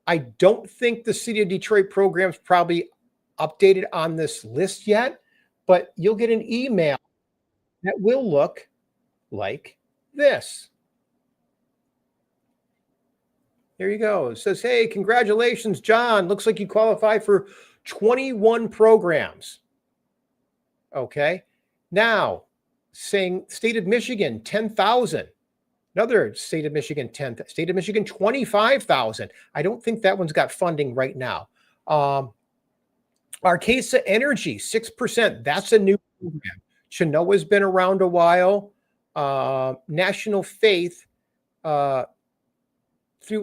I don't think the City of Detroit program's probably updated on this list yet, but you'll get an email that will look like this. There you go. It says, hey, congratulations, John. Looks like you qualify for 21 programs. Okay. Now, saying state of Michigan, 10,000. Another state of Michigan, 10, state of Michigan, 25,000. I don't think that one's got funding right now. Arcasa Energy, 6%. That's a new program. Chenoa's been around a while. National Faith through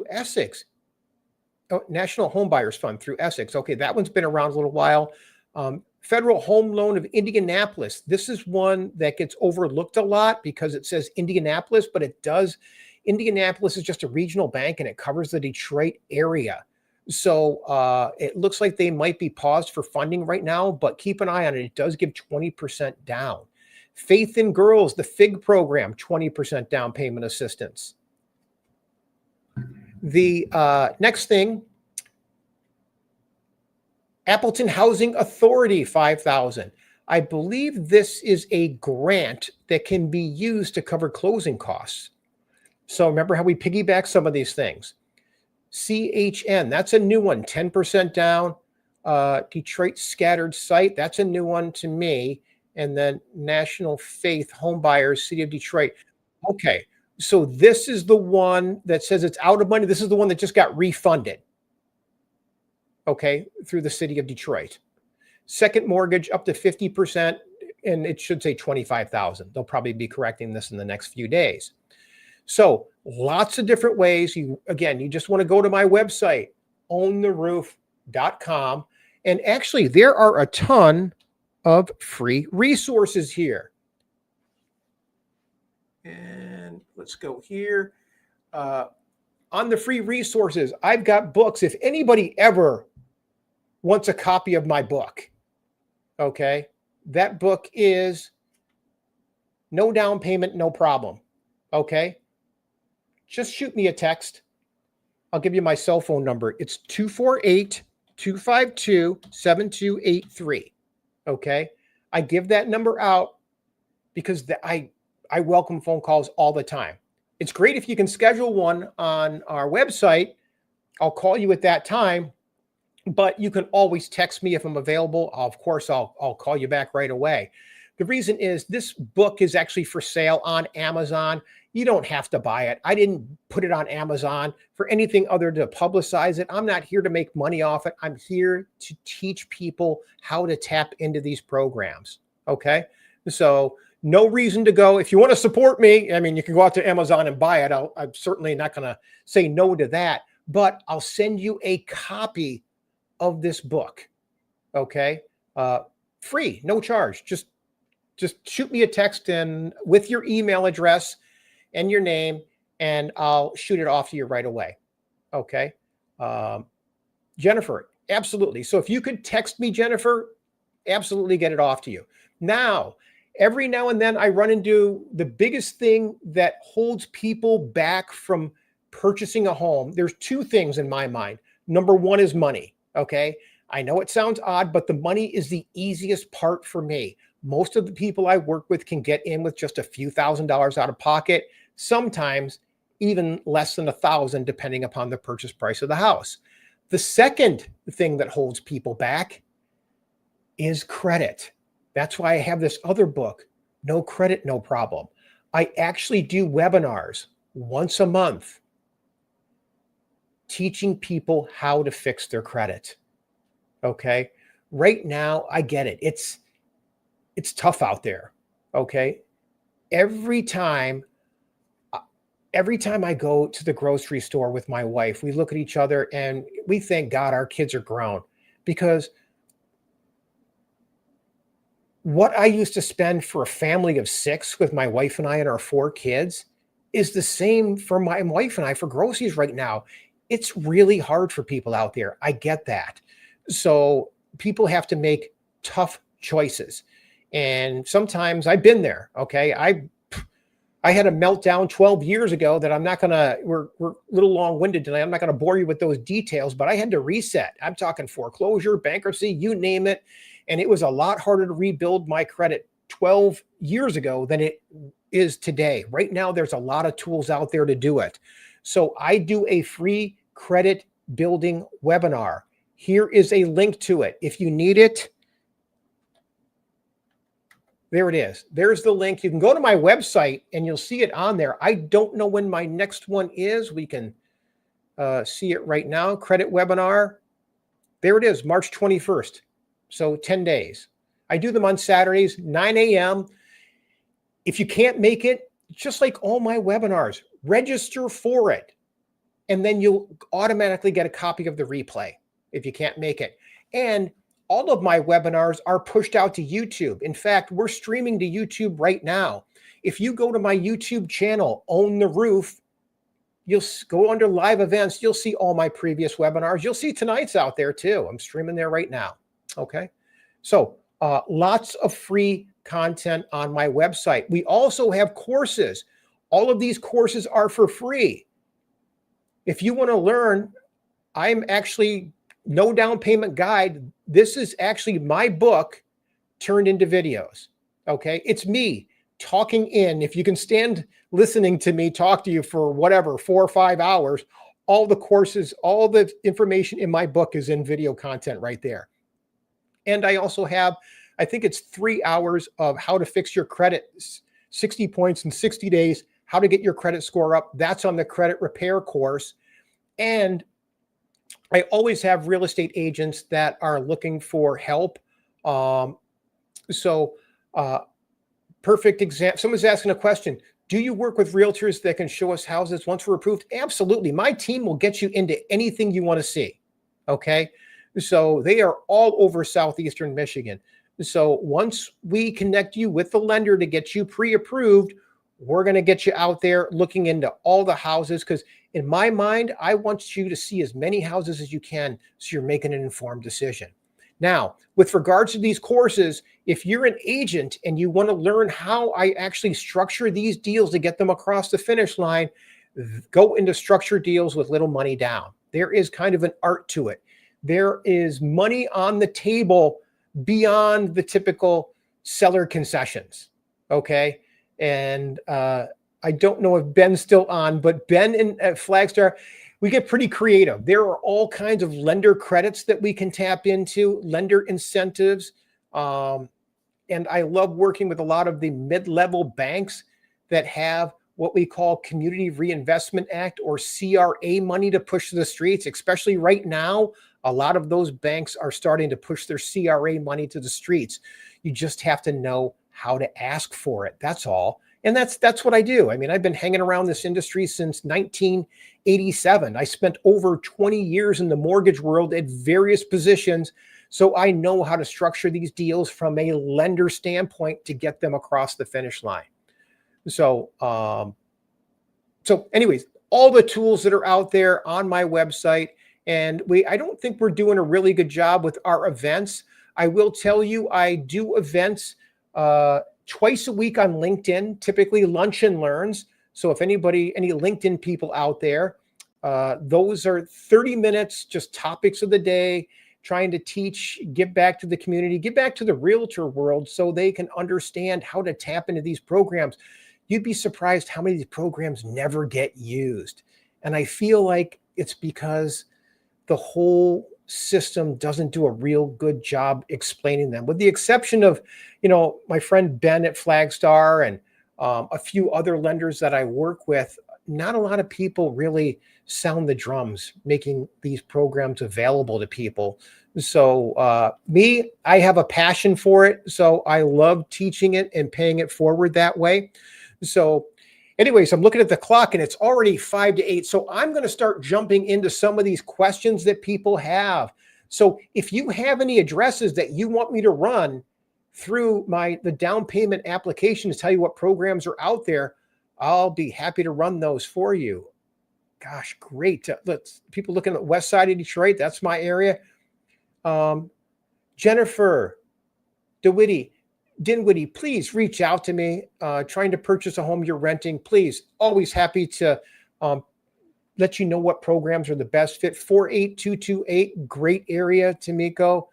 Essex. Oh, National Home Buyers Fund through Essex. Okay, that one's been around a little while. Federal Home Loan of Indianapolis. This is one that gets overlooked a lot because it says Indianapolis, but it does. Indianapolis is just a regional bank and it covers the Detroit area. So it looks like they might be paused for funding right now, but keep an eye on it. It does give 20% down. Faith in Girls, the FIG program, 20% down payment assistance. The next thing, Appleton Housing Authority, 5,000. I believe this is a grant that can be used to cover closing costs. So remember how we piggyback some of these things. CHN, that's a new one, 10% down. Detroit Scattered Site, that's a new one to me. And then National Faith Home Buyers, City of Detroit. Okay, so this is the one that says it's out of money. This is the one that just got refunded. Okay, through the City of Detroit. Second mortgage up to 50%, and it should say 25,000. They'll probably be correcting this in the next few days. So lots of different ways. You just want to go to my website, owntheroof.com. And actually, there are a ton of free resources here. And let's go here. On the free resources, I've got books. If anybody ever wants a copy of my book, okay, that book is No Down Payment, No Problem. Okay, just shoot me a text. I'll give you my cell phone number. It's 248-252-7283. Okay, I give that number out because I welcome phone calls all the time. It's great if you can schedule one on our website. I'll call you at that time, but you can always text me if I'm available. Of course, I'll call you back right away. The reason is this book is actually for sale on Amazon. You don't have to buy it. I didn't put it on Amazon for anything other to publicize it. I'm not here to make money off it. I'm here to teach people how to tap into these programs. Okay. So no reason to go. If you want to support me, I mean, you can go out to Amazon and buy it. I'm certainly not going to say no to that, but I'll send you a copy of this book. Okay. Free, no charge. Just shoot me a text and with your email address and your name, and I'll shoot it off to you right away. Okay. Jennifer, absolutely. So if you could text me, Jennifer, absolutely get it off to you. Now, every now and then I run into the biggest thing that holds people back from purchasing a home. There's two things in my mind. Number one is money. Okay. I know it sounds odd, but the money is the easiest part for me. Most of the people I work with can get in with just a few $1,000s out of pocket, sometimes even less than $1,000, depending upon the purchase price of the house. The second thing that holds people back is credit. That's why I have this other book, No Credit, No Problem. I actually do webinars once a month teaching people how to fix their credit. Okay. Right now, I get it. It's tough out there. Okay. Every time I go to the grocery store with my wife, we look at each other and we thank God our kids are grown, because what I used to spend for a family of 6 with my wife and I and our 4 kids is the same for my wife and I for groceries right now. It's really hard for people out there. I get that. So people have to make tough choices. And sometimes I've been there. Okay. I had a meltdown 12 years ago that we're a little long-winded tonight. I'm not going to bore you with those details, but I had to reset. I'm talking foreclosure, bankruptcy, you name it. And it was a lot harder to rebuild my credit 12 years ago than it is today. Right now, there's a lot of tools out there to do it. So I do a free credit building webinar. Here is a link to it. If you need it, There it is. There's the link. You can go to my website and you'll see it on there. I don't know when my next one is. We can see it right now. Credit webinar. There it is, March 21st. So 10 days. I do them on Saturdays, 9 a.m. If you can't make it, just like all my webinars, register for it. And then you'll automatically get a copy of the replay if you can't make it. And all of my webinars are pushed out to YouTube. In fact, we're streaming to YouTube right now. If you go to my YouTube channel, Own the Roof, you'll go under live events. You'll see all my previous webinars. You'll see tonight's out there too. I'm streaming there right now. Okay. So lots of free content on my website. We also have courses. All of these courses are for free. If you want to learn, I'm actually No Down Payment Guide. This is actually my book turned into videos. Okay. It's me talking in. If you can stand listening to me talk to you for whatever, 4 or 5 hours, all the courses, all the information in my book is in video content right there. And I also have, I think it's 3 hours of how to fix your credit, 60 points in 60 days, how to get your credit score up. That's on the credit repair course. And I always have real estate agents that are looking for help. Perfect example. Someone's asking a question. Do you work with realtors that can show us houses once we're approved? Absolutely. My team will get you into anything you want to see. Okay. So they are all over Southeastern Michigan. So once we connect you with the lender to get you pre-approved, we're going to get you out there looking into all the houses. Because in my mind, I want you to see as many houses as you can so you're making an informed decision. Now, with regards to these courses, if you're an agent and you want to learn how I actually structure these deals to get them across the finish line, go into structured deals with little money down. There is kind of an art to it. There is money on the table beyond the typical seller concessions. Okay. And I don't know if Ben's still on, but Ben at Flagstar, we get pretty creative. There are all kinds of lender credits that we can tap into, lender incentives. And I love working with a lot of the mid-level banks that have what we call Community Reinvestment Act or CRA money to push to the streets, especially right now. A lot of those banks are starting to push their CRA money to the streets. You just have to know how to ask for it. That's all. And that's what I do. I mean, I've been hanging around this industry since 1987. I spent over 20 years in the mortgage world at various positions. So I know how to structure these deals from a lender standpoint to get them across the finish line. So anyways, all the tools that are out there on my website. And I don't think we're doing a really good job with our events. I will tell you, I do events twice a week on LinkedIn, typically lunch and learns. So if any LinkedIn people out there, those are 30 minutes, just topics of the day, trying to teach, give back to the community, give back to the realtor world so they can understand how to tap into these programs. You'd be surprised how many of these programs never get used. And I feel like it's because the whole system doesn't do a real good job explaining them, with the exception of, my friend Ben at Flagstar and a few other lenders that I work with. Not a lot of people really sound the drums, making these programs available to people. So I have a passion for it. So I love teaching it and paying it forward that way. So anyways, I'm looking at the clock and it's already 5 to 8. So I'm going to start jumping into some of these questions that people have. So if you have any addresses that you want me to run through the down payment application to tell you what programs are out there, I'll be happy to run those for you. Gosh, great. People looking at the west side of Detroit. That's my area. Jennifer Dinwiddie, please reach out to me. Trying to purchase a home you're renting, please. Always happy to let you know what programs are the best fit. 48228, great area, Tamiko.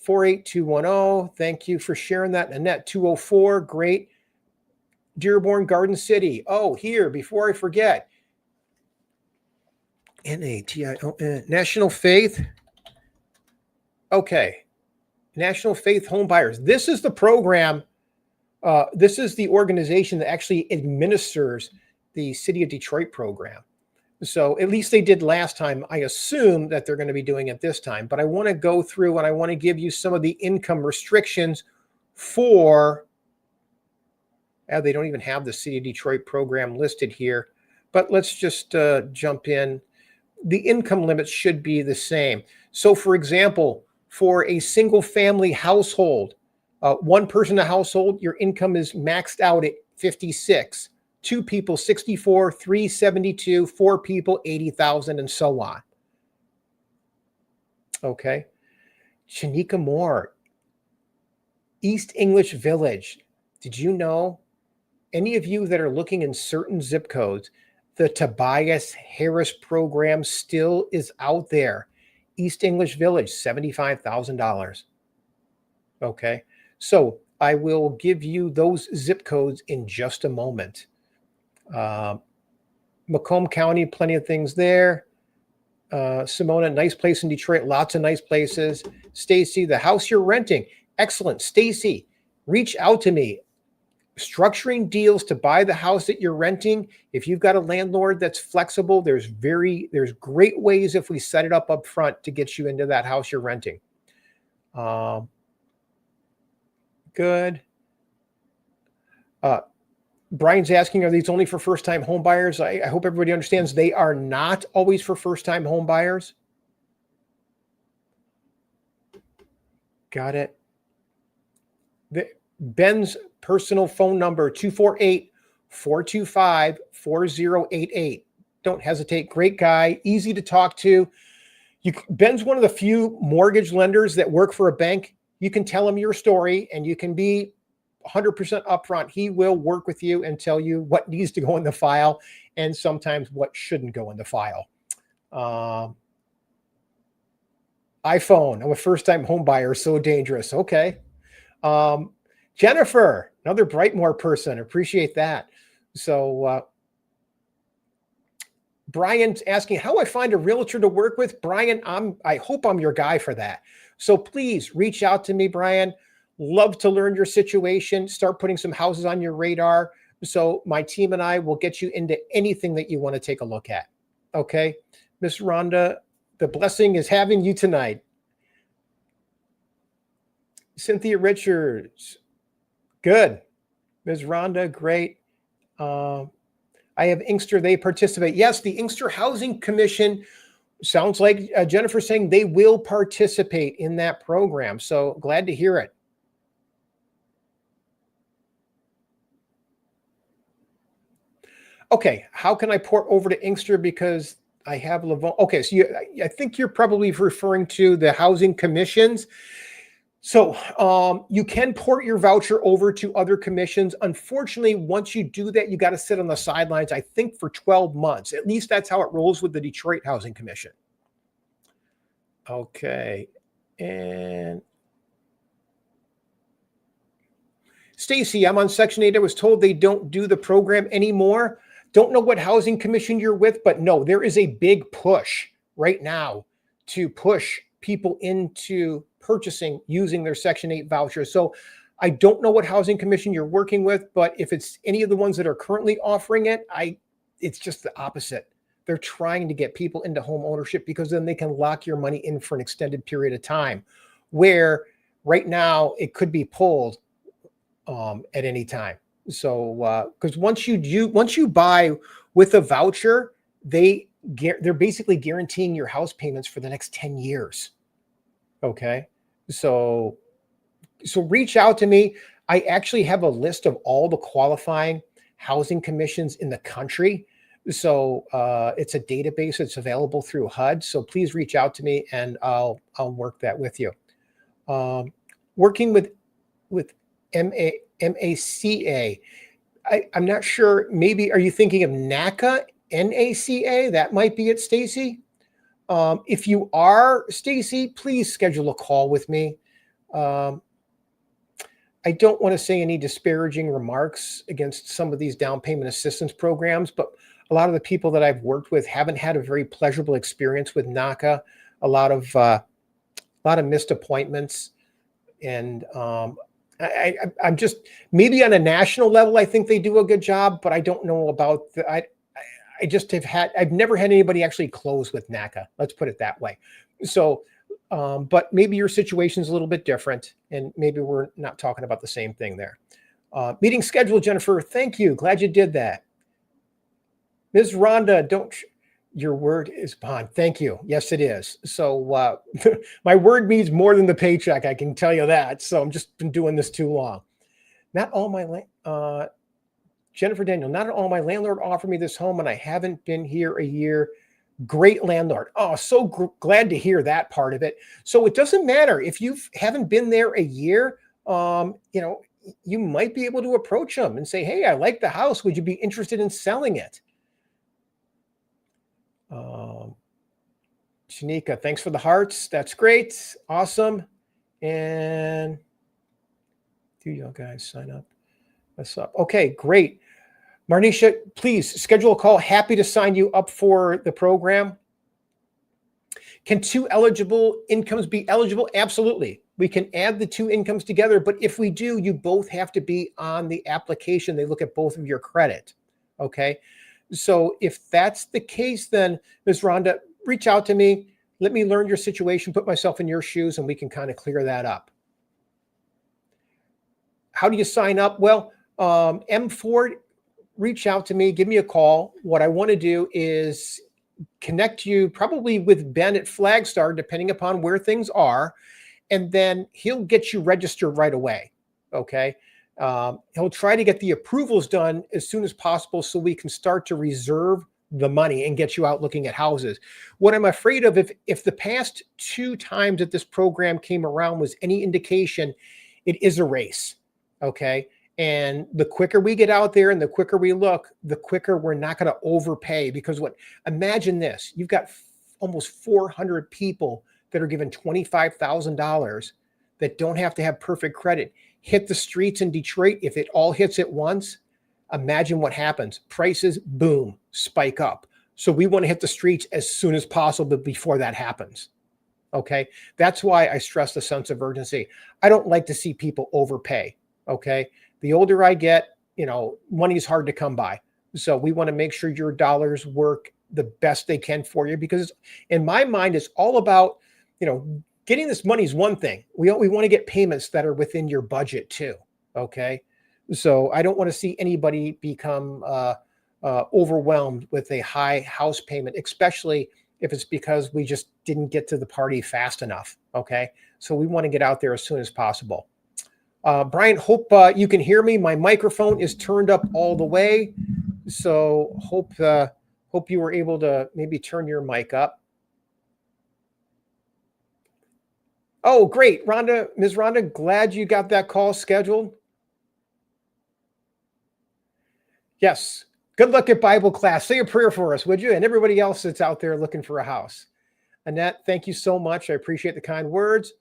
48210, thank you for sharing that. Annette, 204, great. Dearborn, Garden City. Oh, here, before I forget. NATION, National Faith. Okay. National Faith Home Buyers. This is the program This is the organization that actually administers the City of Detroit program. So at least they did last time. I assume that they're going to be doing it this time. But I want to go through and I want to give you some of the income restrictions for, they don't even have the City of Detroit program listed here. But let's just jump in. The income limits should be the same. So for example, for a single family household, one person in a household, your income is maxed out at 56. Two people, 64, 372, four people, 80,000, and so on. Okay. Shanika Moore, East English Village. Did you know, any of you that are looking in certain zip codes, the Tobias Harris program still is out there. East English Village, $75,000. Okay. So I will give you those zip codes in just a moment. Macomb County, plenty of things there. Simona, nice place in Detroit, lots of nice places. Stacy, the house you're renting, excellent. Stacy, reach out to me. Structuring deals to buy the house that you're renting. If you've got a landlord that's flexible, there's great ways if we set it up front to get you into that house you're renting. Good. Brian's asking, are these only for first-time home buyers? I hope everybody understands they are not always for first-time home buyers. Got it. Ben's personal phone number, 248-425-4088. Don't hesitate. Great guy, easy to talk to. Ben's one of the few mortgage lenders that work for a bank. You can tell him your story and you can be 100% upfront. He will work with you and tell you what needs to go in the file and sometimes what shouldn't go in the file. iPhone, I'm a first-time home buyer, so dangerous. Okay. Jennifer, another Brightmoor person. Appreciate that. So Brian's asking how I find a realtor to work with. Brian, I hope I'm your guy for that. So please reach out to me, Brian. Love to learn your situation. Start putting some houses on your radar. So my team and I will get you into anything that you want to take a look at. Okay. Miss Rhonda, the blessing is having you tonight. Cynthia Richards. Good. Ms. Rhonda, great. I have Inkster, they participate. Yes, the Inkster Housing Commission, sounds like Jennifer saying they will participate in that program. So glad to hear it. Okay, how can I port over to Inkster because I have Livonia? Okay, so I think you're probably referring to the housing commissions. So you can port your voucher over to other commissions. Unfortunately, once you do that, you got to sit on the sidelines, I think, for 12 months. At least that's how it rolls with the Detroit Housing Commission. Okay. And Stacy, I'm on Section 8. I was told they don't do the program anymore. Don't know what housing commission you're with, but no, there is a big push right now to push people into purchasing using their Section 8 vouchers. So I don't know what housing commission you're working with, but if it's any of the ones that are currently offering it, it's just the opposite. They're trying to get people into home ownership because then they can lock your money in for an extended period of time, where right now it could be pulled at any time. So because once you buy with a voucher, they're basically guaranteeing your house payments for the next 10 years. Okay. So reach out to me. I actually have a list of all the qualifying housing commissions in the country. So it's a database that's available through HUD. So please reach out to me and I'll work that with you. Working with MACA. I'm not sure. Maybe, are you thinking of NACA? NACA? That might be it, Stacy. If you are, Stacy, please schedule a call with me. I don't want to say any disparaging remarks against some of these down payment assistance programs, but a lot of the people that I've worked with haven't had a very pleasurable experience with NACA. A lot of missed appointments, and I'm just, maybe on a national level, I think they do a good job, but I don't know about I just I've never had anybody actually close with NACA. Let's put it that way. So, but maybe your situation is a little bit different, and maybe we're not talking about the same thing there. Meeting scheduled, Jennifer. Thank you. Glad you did that. Ms. Rhonda, your word is bond. Thank you. Yes, it is. So my word means more than the paycheck. I can tell you that. So I'm just been doing this too long. Not all my Jennifer Daniel, not all my landlord offered me this home and I haven't been here a year. Great landlord. Oh, so glad to hear that part of it. So it doesn't matter if you haven't been there a year. You might be able to approach them and say, hey, I like the house. Would you be interested in selling it? Shanika, thanks for the hearts. That's great. Awesome. And do y'all guys sign up? What's up? Okay, great. Marnisha, please schedule a call. Happy to sign you up for the program. Can two eligible incomes be eligible? Absolutely. We can add the two incomes together, but if we do, you both have to be on the application. They look at both of your credit. Okay. So if that's the case, then Ms. Rhonda, reach out to me. Let me learn your situation, put myself in your shoes, and we can kind of clear that up. How do you sign up? Well, M Ford, reach out to me, give me a call. What I want to do is connect you probably with Ben at Flagstar, depending upon where things are, and then he'll get you registered right away. Okay. He'll try to get the approvals done as soon as possible so we can start to reserve the money and get you out looking at houses. What I'm afraid of, if the past 2 times that this program came around was any indication, it is a race. Okay. And the quicker we get out there and the quicker we look, the quicker we're not going to overpay. Because imagine this, you've got almost 400 people that are given $25,000 that don't have to have perfect credit. Hit the streets in Detroit. If it all hits at once, imagine what happens. Prices, boom, spike up. So we want to hit the streets as soon as possible before that happens. Okay. That's why I stress the sense of urgency. I don't like to see people overpay. Okay. The older I get, money is hard to come by. So we want to make sure your dollars work the best they can for you, because in my mind, it's all about, getting this money is one thing. We want to get payments that are within your budget too. Okay. So I don't want to see anybody become overwhelmed with a high house payment, especially if it's because we just didn't get to the party fast enough. Okay. So we want to get out there as soon as possible. Brian, hope you can hear me. My microphone is turned up all the way. So hope you were able to maybe turn your mic up. Oh, great. Ms. Rhonda, glad you got that call scheduled. Yes. Good luck at Bible class. Say a prayer for us, would you? And everybody else that's out there looking for a house. Annette, thank you so much. I appreciate the kind words.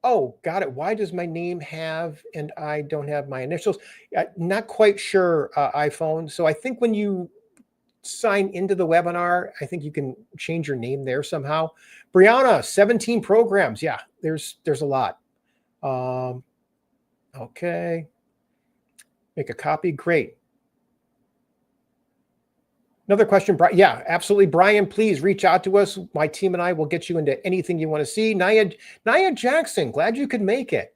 Oh, got it. Why does my name have, and I don't have my initials? Not quite sure, iPhone. So I think when you sign into the webinar, I think you can change your name there somehow. Brianna, 17 programs. Yeah, there's a lot. Okay. Make a copy. Great. Another question. Yeah, absolutely. Brian, please reach out to us. My team and I will get you into anything you want to see. Nia Jackson, glad you could make it.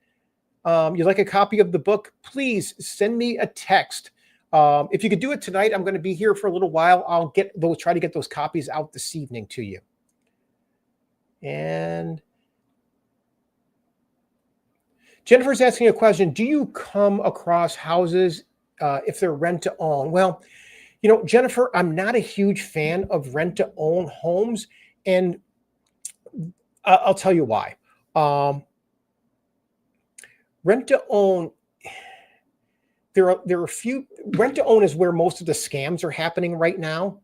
You'd like a copy of the book? Please send me a text. If you could do it tonight, I'm going to be here for a little while. I'll try to get those copies out this evening to you. And Jennifer's asking a question. Do you come across houses if they're rent to own? Well, Jennifer, I'm not a huge fan of rent-to-own homes, and I'll tell you why. Rent-to-own, there are a few. Rent-to-own is where most of the scams are happening right now.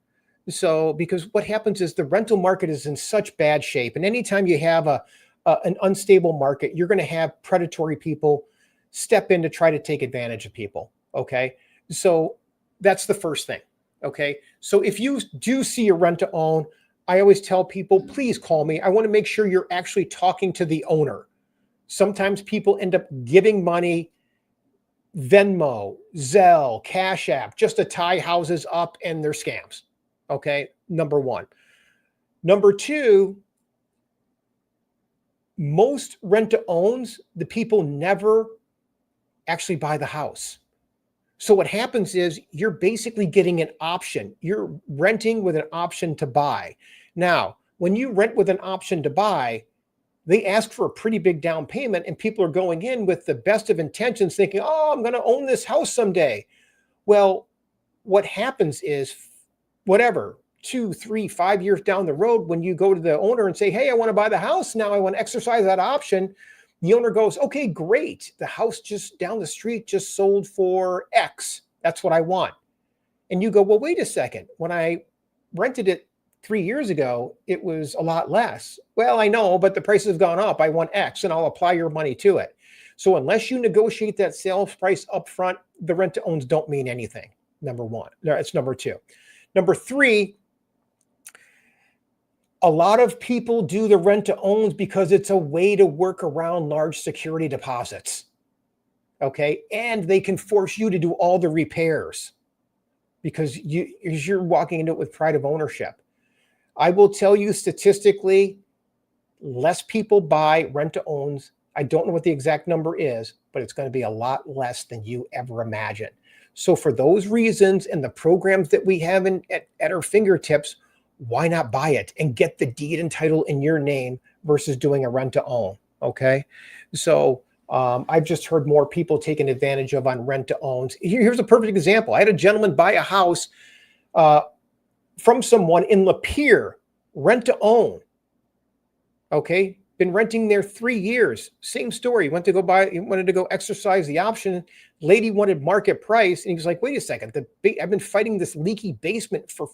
So, because what happens is the rental market is in such bad shape, and anytime you have an unstable market, you're going to have predatory people step in to try to take advantage of people. Okay, so that's the first thing. Okay. So if you do see a rent to own, I always tell people, please call me. I want to make sure you're actually talking to the owner. Sometimes people end up giving money, Venmo, Zelle, Cash App, just to tie houses up, and they're scams. Okay, number one. Number two, most rent-to-owns, the people never actually buy the house. So what happens is you're basically getting an option. You're renting with an option to buy. Now, when you rent with an option to buy, they ask for a pretty big down payment, and people are going in with the best of intentions thinking, oh, I'm going to own this house someday. Well, what happens is whatever, 2, 3, 5 years down the road, when you go to the owner and say, hey, I want to buy the house now, I want to exercise that option. The owner goes, okay, great. The house just down the street just sold for X. That's what I want. And you go, well, wait a second. When I rented it 3 years ago, it was a lot less. Well, I know, but the prices have gone up. I want X, and I'll apply your money to it. So unless you negotiate that sales price up front, the rent-to-owns don't mean anything. Number one. No, it's number two. Number three, a lot of people do the rent-to-owns because it's a way to work around large security deposits. Okay, and they can force you to do all the repairs because you're walking into it with pride of ownership. I will tell you statistically, less people buy rent-to-owns. I don't know what the exact number is, but it's going to be a lot less than you ever imagined. So for those reasons and the programs that we have at our fingertips, why not buy it and get the deed and title in your name versus doing a rent-to-own? Okay, so I've just heard more people taking advantage of on rent-to-owns. Here's a perfect example. I had a gentleman buy a house from someone in Lapeer, rent-to-own. Okay, been renting there 3 years. Same story. Wanted to go exercise the option. Lady wanted market price, and he was like, "Wait a second. I've been fighting this leaky basement for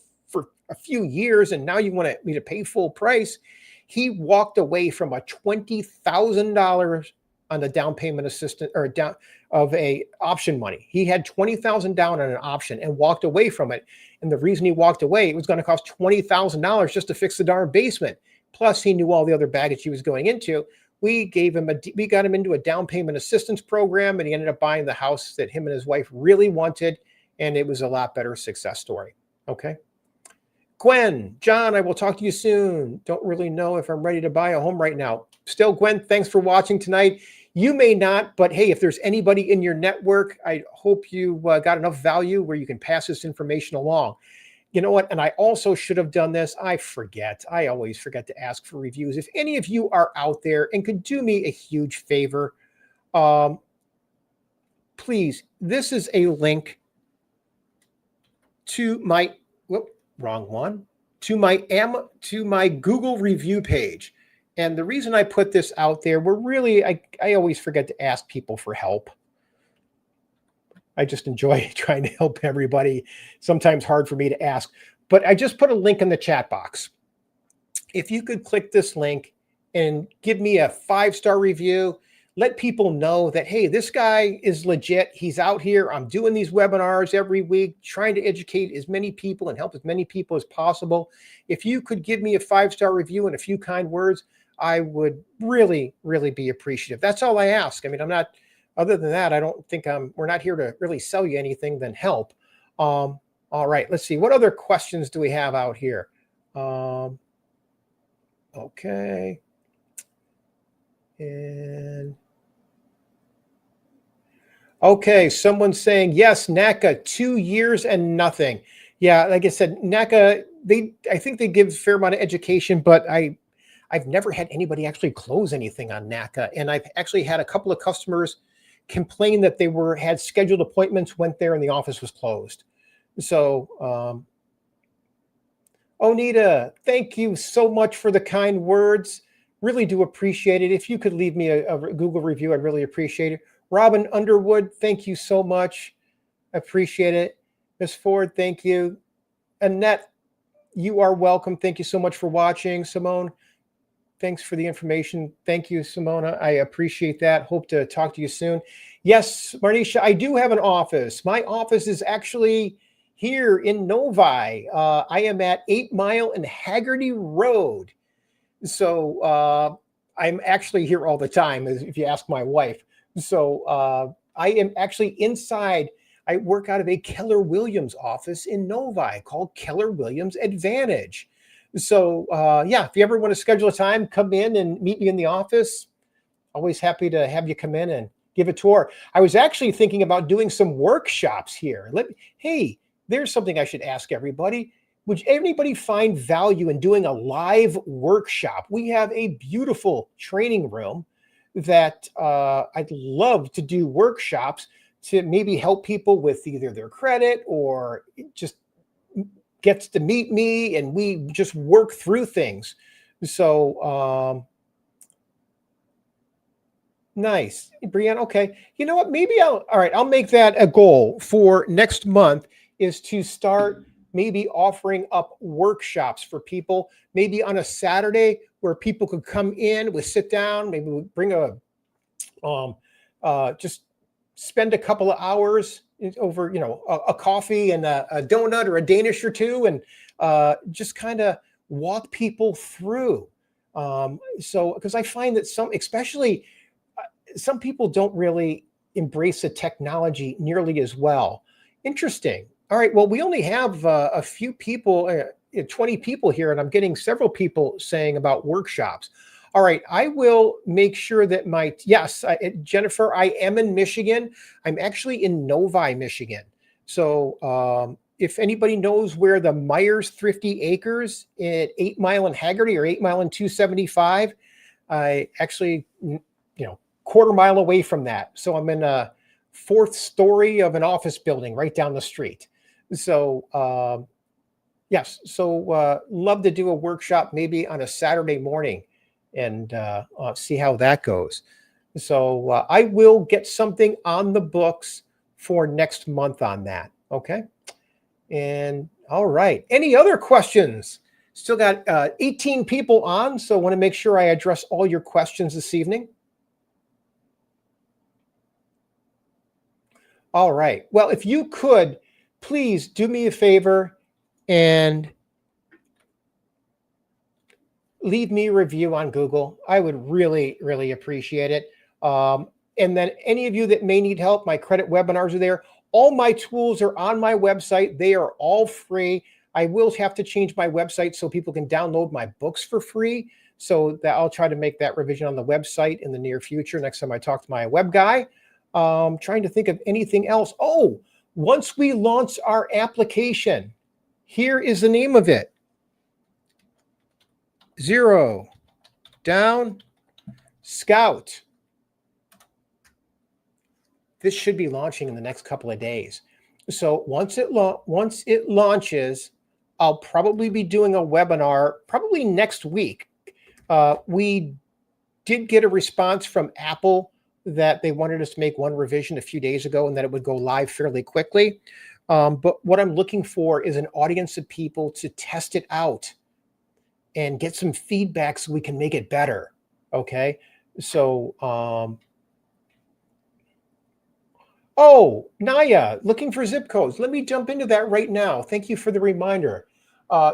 a few years, and now you want me to pay full price." He walked away from a $20,000 on the down payment assistance or down of a option money. He had $20,000 down on an option and walked away from it. And the reason he walked away, it was going to cost $20,000 just to fix the darn basement. Plus, he knew all the other baggage he was going into. We got him into a down payment assistance program, and he ended up buying the house that him and his wife really wanted. And it was a lot better success story. Okay. Gwen, John, I will talk to you soon. Don't really know if I'm ready to buy a home right now. Still, Gwen, thanks for watching tonight. You may not, but hey, if there's anybody in your network, I hope you got enough value where you can pass this information along. You know what? And I also should have done this. I forget. I always forget to ask for reviews. If any of you are out there and could do me a huge favor, please, this is a link to my, wrong one, to my Google review page. And the reason I put this out there, I always forget to ask people for help. I just enjoy trying to help everybody. Sometimes hard for me to ask, but I just put a link in the chat box. If you could click this link and give me a 5-star review, let people know that, hey, this guy is legit. He's out here. I'm doing these webinars every week, trying to educate as many people and help as many people as possible. If you could give me a 5-star review and a few kind words, I would really, really be appreciative. That's all I ask. I mean, other than that, I don't think we're not here to really sell you anything than help. All right, let's see. What other questions do we have out here? Okay. And okay, someone's saying, yes, NACA, 2 years and nothing. Yeah, like I said, NACA, I think they give a fair amount of education, but I've never had anybody actually close anything on NACA. And I've actually had a couple of customers complain that they had scheduled appointments, went there, and the office was closed. So, Onita, thank you so much for the kind words. Really do appreciate it. If you could leave me a Google review, I'd really appreciate it. Robin Underwood, thank you so much. Appreciate it. Ms. Ford, thank you. Annette, you are welcome. Thank you so much for watching. Simone, thanks for the information. Thank you, Simona. I appreciate that. Hope to talk to you soon. Yes, Marnisha, I do have an office. My office is actually here in Novi. I am at 8 Mile and Haggerty Road. So I'm actually here all the time, if you ask my wife. So I am actually inside. I work out of a Keller Williams office in Novi called Keller Williams Advantage. So yeah, if you ever want to schedule a time, come in and meet me in the office. Always happy to have you come in and give a tour. I was actually thinking about doing some workshops here. Hey, there's something I should ask everybody. Would anybody find value in doing a live workshop? We have a beautiful training room that I'd love to do workshops to maybe help people with either their credit or just gets to meet me and we just work through things. So nice, Brianne. Okay, you know what? Maybe all right. I'll make that a goal for next month, is to start maybe offering up workshops for people, maybe on a Saturday where people could come in, we sit down, maybe we bring just spend a couple of hours over, a coffee and a donut or a Danish or two, and just kind of walk people through. So, because I find that especially some people don't really embrace the technology nearly as well. Interesting. All right. Well, we only have a few people, 20 people here, and I'm getting several people saying about workshops. All right. I will make sure that Jennifer, I am in Michigan. I'm actually in Novi, Michigan. So if anybody knows where the Myers Thrifty Acres at 8 Mile and Haggerty or 8 Mile and 275, I actually, quarter mile away from that. So I'm in a fourth story of an office building right down the street. So yes, so love to do a workshop maybe on a Saturday morning and see how that goes. So I will get something on the books for next month on that. Okay. And all right. Any other questions? Still got 18 people on, so I want to make sure I address all your questions this evening. All right. Well, if you could, please do me a favor and leave me a review on Google. I would really, really appreciate it. And then any of you that may need help, my credit webinars are there. All my tools are on my website. They are all free. I will have to change my website so people can download my books for free. So that I'll try to make that revision on the website in the near future, next time I talk to my web guy. Trying to think of anything else. Oh, once we launch our application, here is the name of it. Zero Down Scout. This should be launching in the next couple of days. So once it launches, I'll probably be doing a webinar probably next week. We did get a response from Apple that they wanted us to make one revision a few days ago and that it would go live fairly quickly. But what I'm looking for is an audience of people to test it out and get some feedback so we can make it better. Okay. So, oh, Naya, looking for zip codes. Let me jump into that right now. Thank you for the reminder.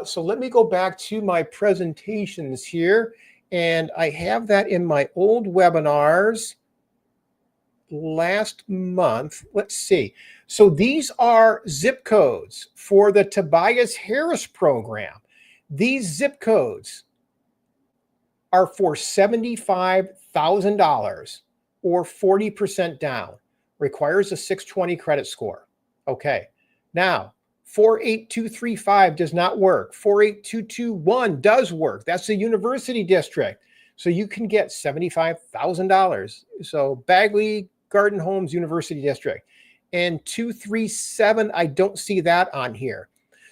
So let me go back to my presentations here. And I have that in my old webinars last month. Let's see. So these are zip codes for the Tobias Harris program. These zip codes are for $75,000 or 40% down. Requires a 620 credit score. Okay. Now, 48235 does not work. 48221 does work. That's the university district. So you can get $75,000. So Bagley Garden Homes University District. And 237, I don't see that on here.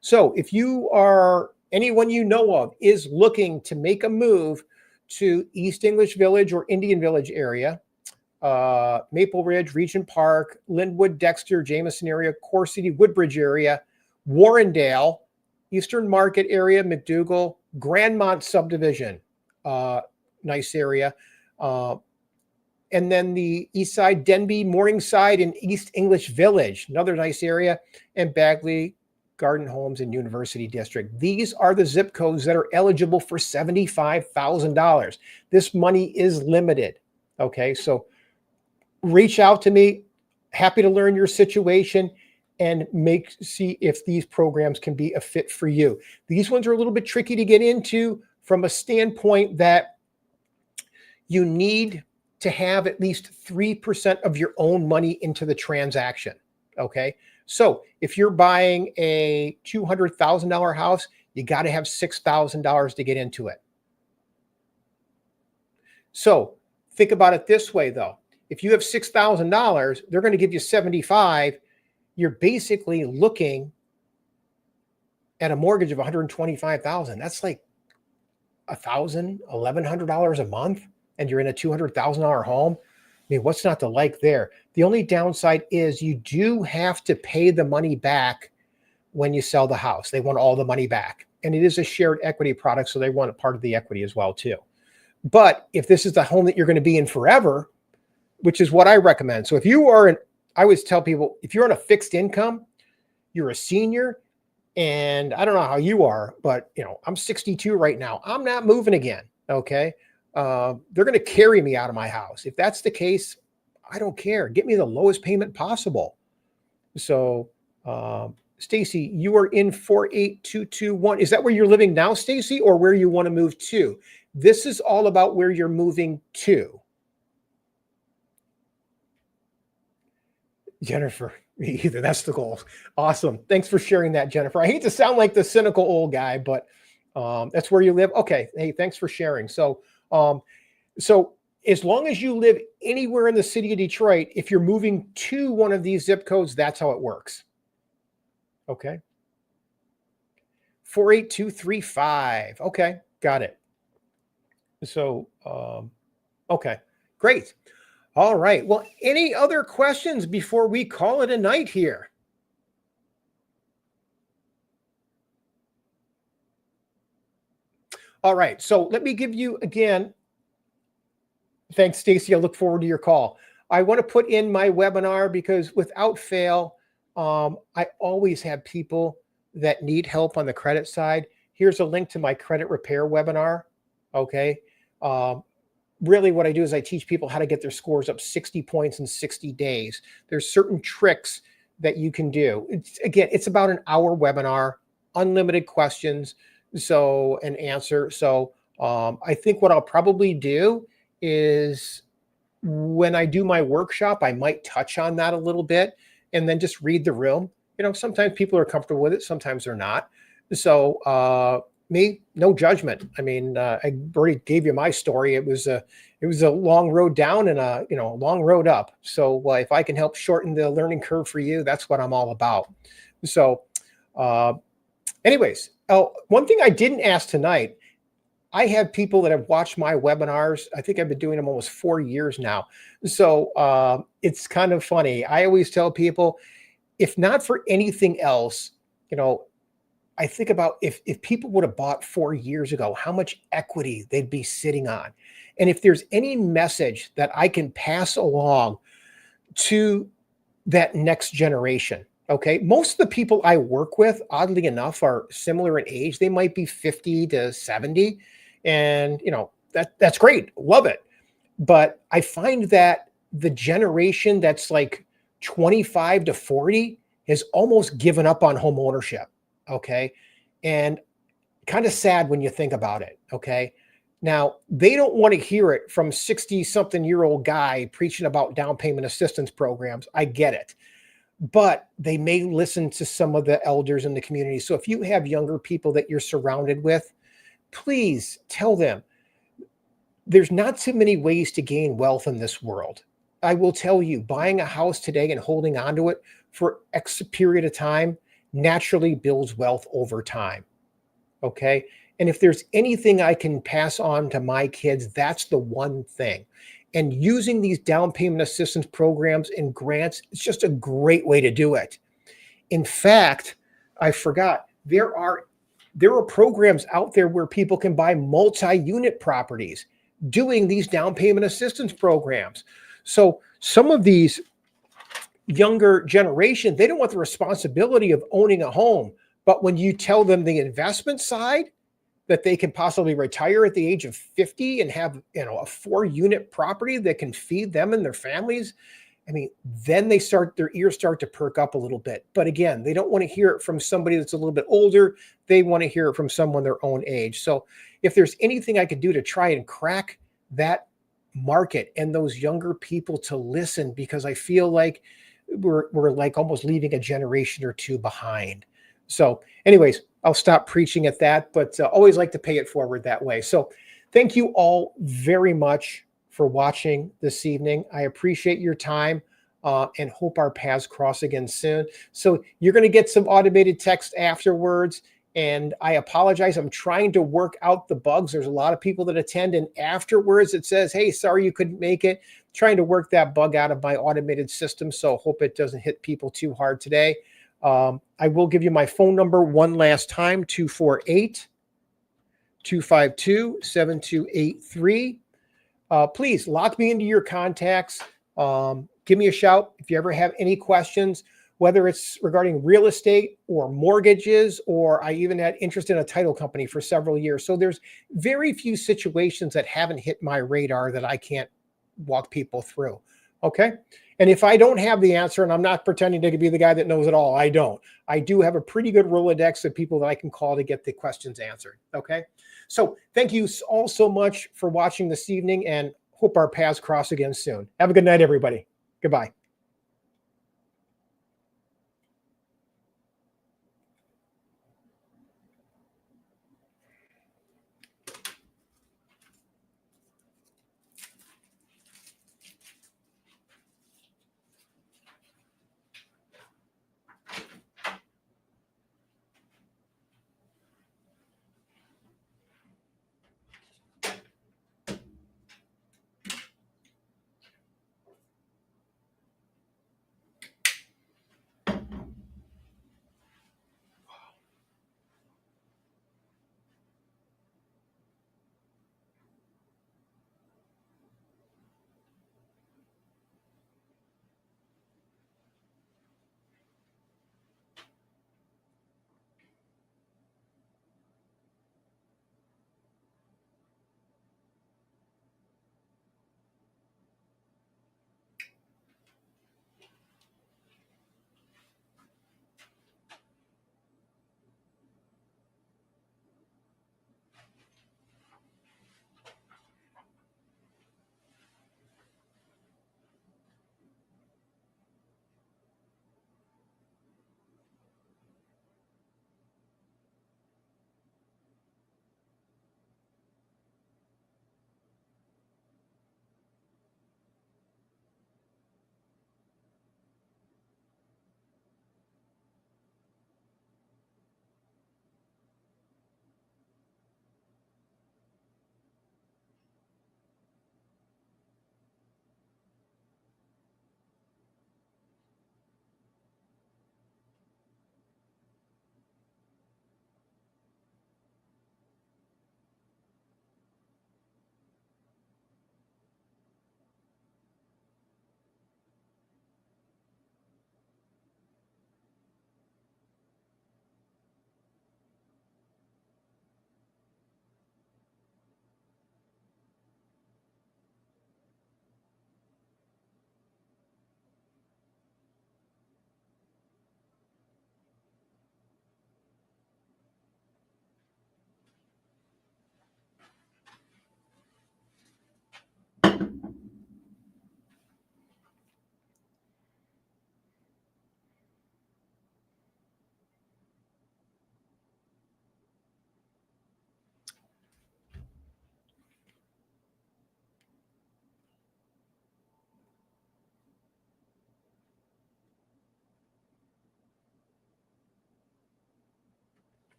So if you are, anyone you know of is looking to make a move to East English Village or Indian Village area, Maple Ridge, Regent Park, Linwood, Dexter, Jameson area, Core City, Woodbridge area, Warrendale, Eastern Market area, McDougall, Grandmont subdivision, nice area. And then the East Side, Denby, Morningside, and East English Village, another nice area, and Bagley, Garden Homes and University District. These are the zip codes that are eligible for $75,000. This money is limited. Okay, so reach out to me. Happy to learn your situation and see if these programs can be a fit for you. These ones are a little bit tricky to get into from a standpoint that you need to have at least 3% of your own money into the transaction. Okay. So if you're buying a $200,000 house, you got to have $6,000 to get into it. So think about it this way though. If you have $6,000, they're going to give you 75. You're basically looking at a mortgage of $125,000. That's like $1,000, $1,100 a month, and you're in a $200,000 home. I mean, what's not to like there? The only downside is you do have to pay the money back when you sell the house. They want all the money back, and it is a shared equity product, so they want a part of the equity as well too. But if this is the home that you're going to be in forever, which is what I recommend. So if you are I always tell people, if you're on a fixed income, you're a senior, and I don't know how you are, but I'm 62 right now. I'm not moving again. Okay. They're going to carry me out of my house. If that's the case, I don't care. Get me the lowest payment possible. So, Stacy, you are in 48221. Is that where you're living now, Stacy, or where you want to move to? This is all about where you're moving to. Jennifer, either that's the goal. Awesome. Thanks for sharing that, Jennifer. I hate to sound like the cynical old guy, but that's where you live. Okay. Hey, thanks for sharing. So as long as you live anywhere in the city of Detroit, if you're moving to one of these zip codes, that's how it works. Okay. 48235. Okay. Got it. So, okay, great. All right. Well, any other questions before we call it a night here? All right. So let me give you again. Thanks, Stacy. I look forward to your call. I want to put in my webinar because without fail, I always have people that need help on the credit side. Here's a link to my credit repair webinar. Okay. Really what I do is I teach people how to get their scores up 60 points in 60 days. There's certain tricks that you can do. It's about an hour webinar, unlimited questions, and answer. So I think what I'll probably do is when I do my workshop, I might touch on that a little bit and then just read the room. Sometimes people are comfortable with it, sometimes they're not. So me, no judgment. I mean, I already gave you my story. It was a long road down and a long road up. So if I can help shorten the learning curve for you, that's what I'm all about. So anyways, one thing I didn't ask tonight, I have people that have watched my webinars. I think I've been doing them almost 4 years now. So it's kind of funny. I always tell people, if not for anything else, I think about if people would have bought 4 years ago, how much equity they'd be sitting on. And if there's any message that I can pass along to that next generation, okay, most of the people I work with, oddly enough, are similar in age. They might be 50 to 70. And, that's great. Love it. But I find that the generation that's like 25 to 40 has almost given up on home ownership. Okay. And kind of sad when you think about it. Okay. Now they don't want to hear it from 60-something-year-old guy preaching about down payment assistance programs. I get it, but they may listen to some of the elders in the community. So if you have younger people that you're surrounded with, please tell them there's not too many ways to gain wealth in this world. I will tell you, buying a house today and holding onto it for X period of time naturally builds wealth over time. Okay. And if there's anything I can pass on to my kids, that's the one thing. And using these down payment assistance programs and grants, it's just a great way to do it. In fact, I forgot, there are programs out there where people can buy multi-unit properties doing these down payment assistance programs. So some of these younger generation, they don't want the responsibility of owning a home, But when you tell them the investment side, that they can possibly retire at the age of 50 and have, a 4-unit property that can feed them and their families, I mean, then their ears start to perk up a little bit. But again, they don't want to hear it from somebody that's a little bit older. They want to hear it from someone their own age. So if there's anything I could do to try and crack that market and those younger people to listen, because I feel like we're like almost leaving a generation or two behind. So anyways, I'll stop preaching at that, but always like to pay it forward that way. So thank you all very much for watching this evening. I appreciate your time and hope our paths cross again soon. So you're going to get some automated text afterwards. And I apologize. I'm trying to work out the bugs. There's a lot of people that attend, and afterwards it says, hey, sorry you couldn't make it. Trying to work that bug out of my automated system. So hope it doesn't hit people too hard today. I will give you my phone number one last time, 248-252-7283. Please lock me into your contacts. Give me a shout if you ever have any questions, whether it's regarding real estate or mortgages, or I even had interest in a title company for several years. So there's very few situations that haven't hit my radar that I can't walk people through. Okay. And if I don't have the answer, and I'm not pretending to be the guy that knows it all, I don't. I do have a pretty good Rolodex of people that I can call to get the questions answered. Okay. So thank you all so much for watching this evening, and hope our paths cross again soon. Have a good night, everybody. Goodbye.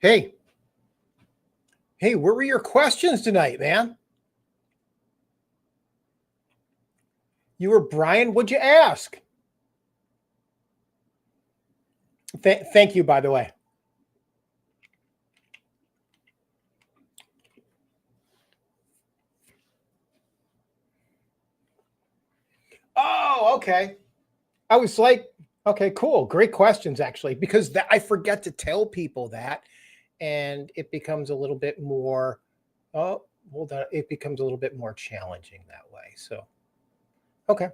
Hey, where were your questions tonight, man? You were Brian. What'd you ask? Thank you, by the way. Oh, okay. I was like, okay, cool. Great questions, actually, because I forget to tell people that, and it becomes a little bit more, oh, hold on. It becomes a little bit more challenging that way. So, okay.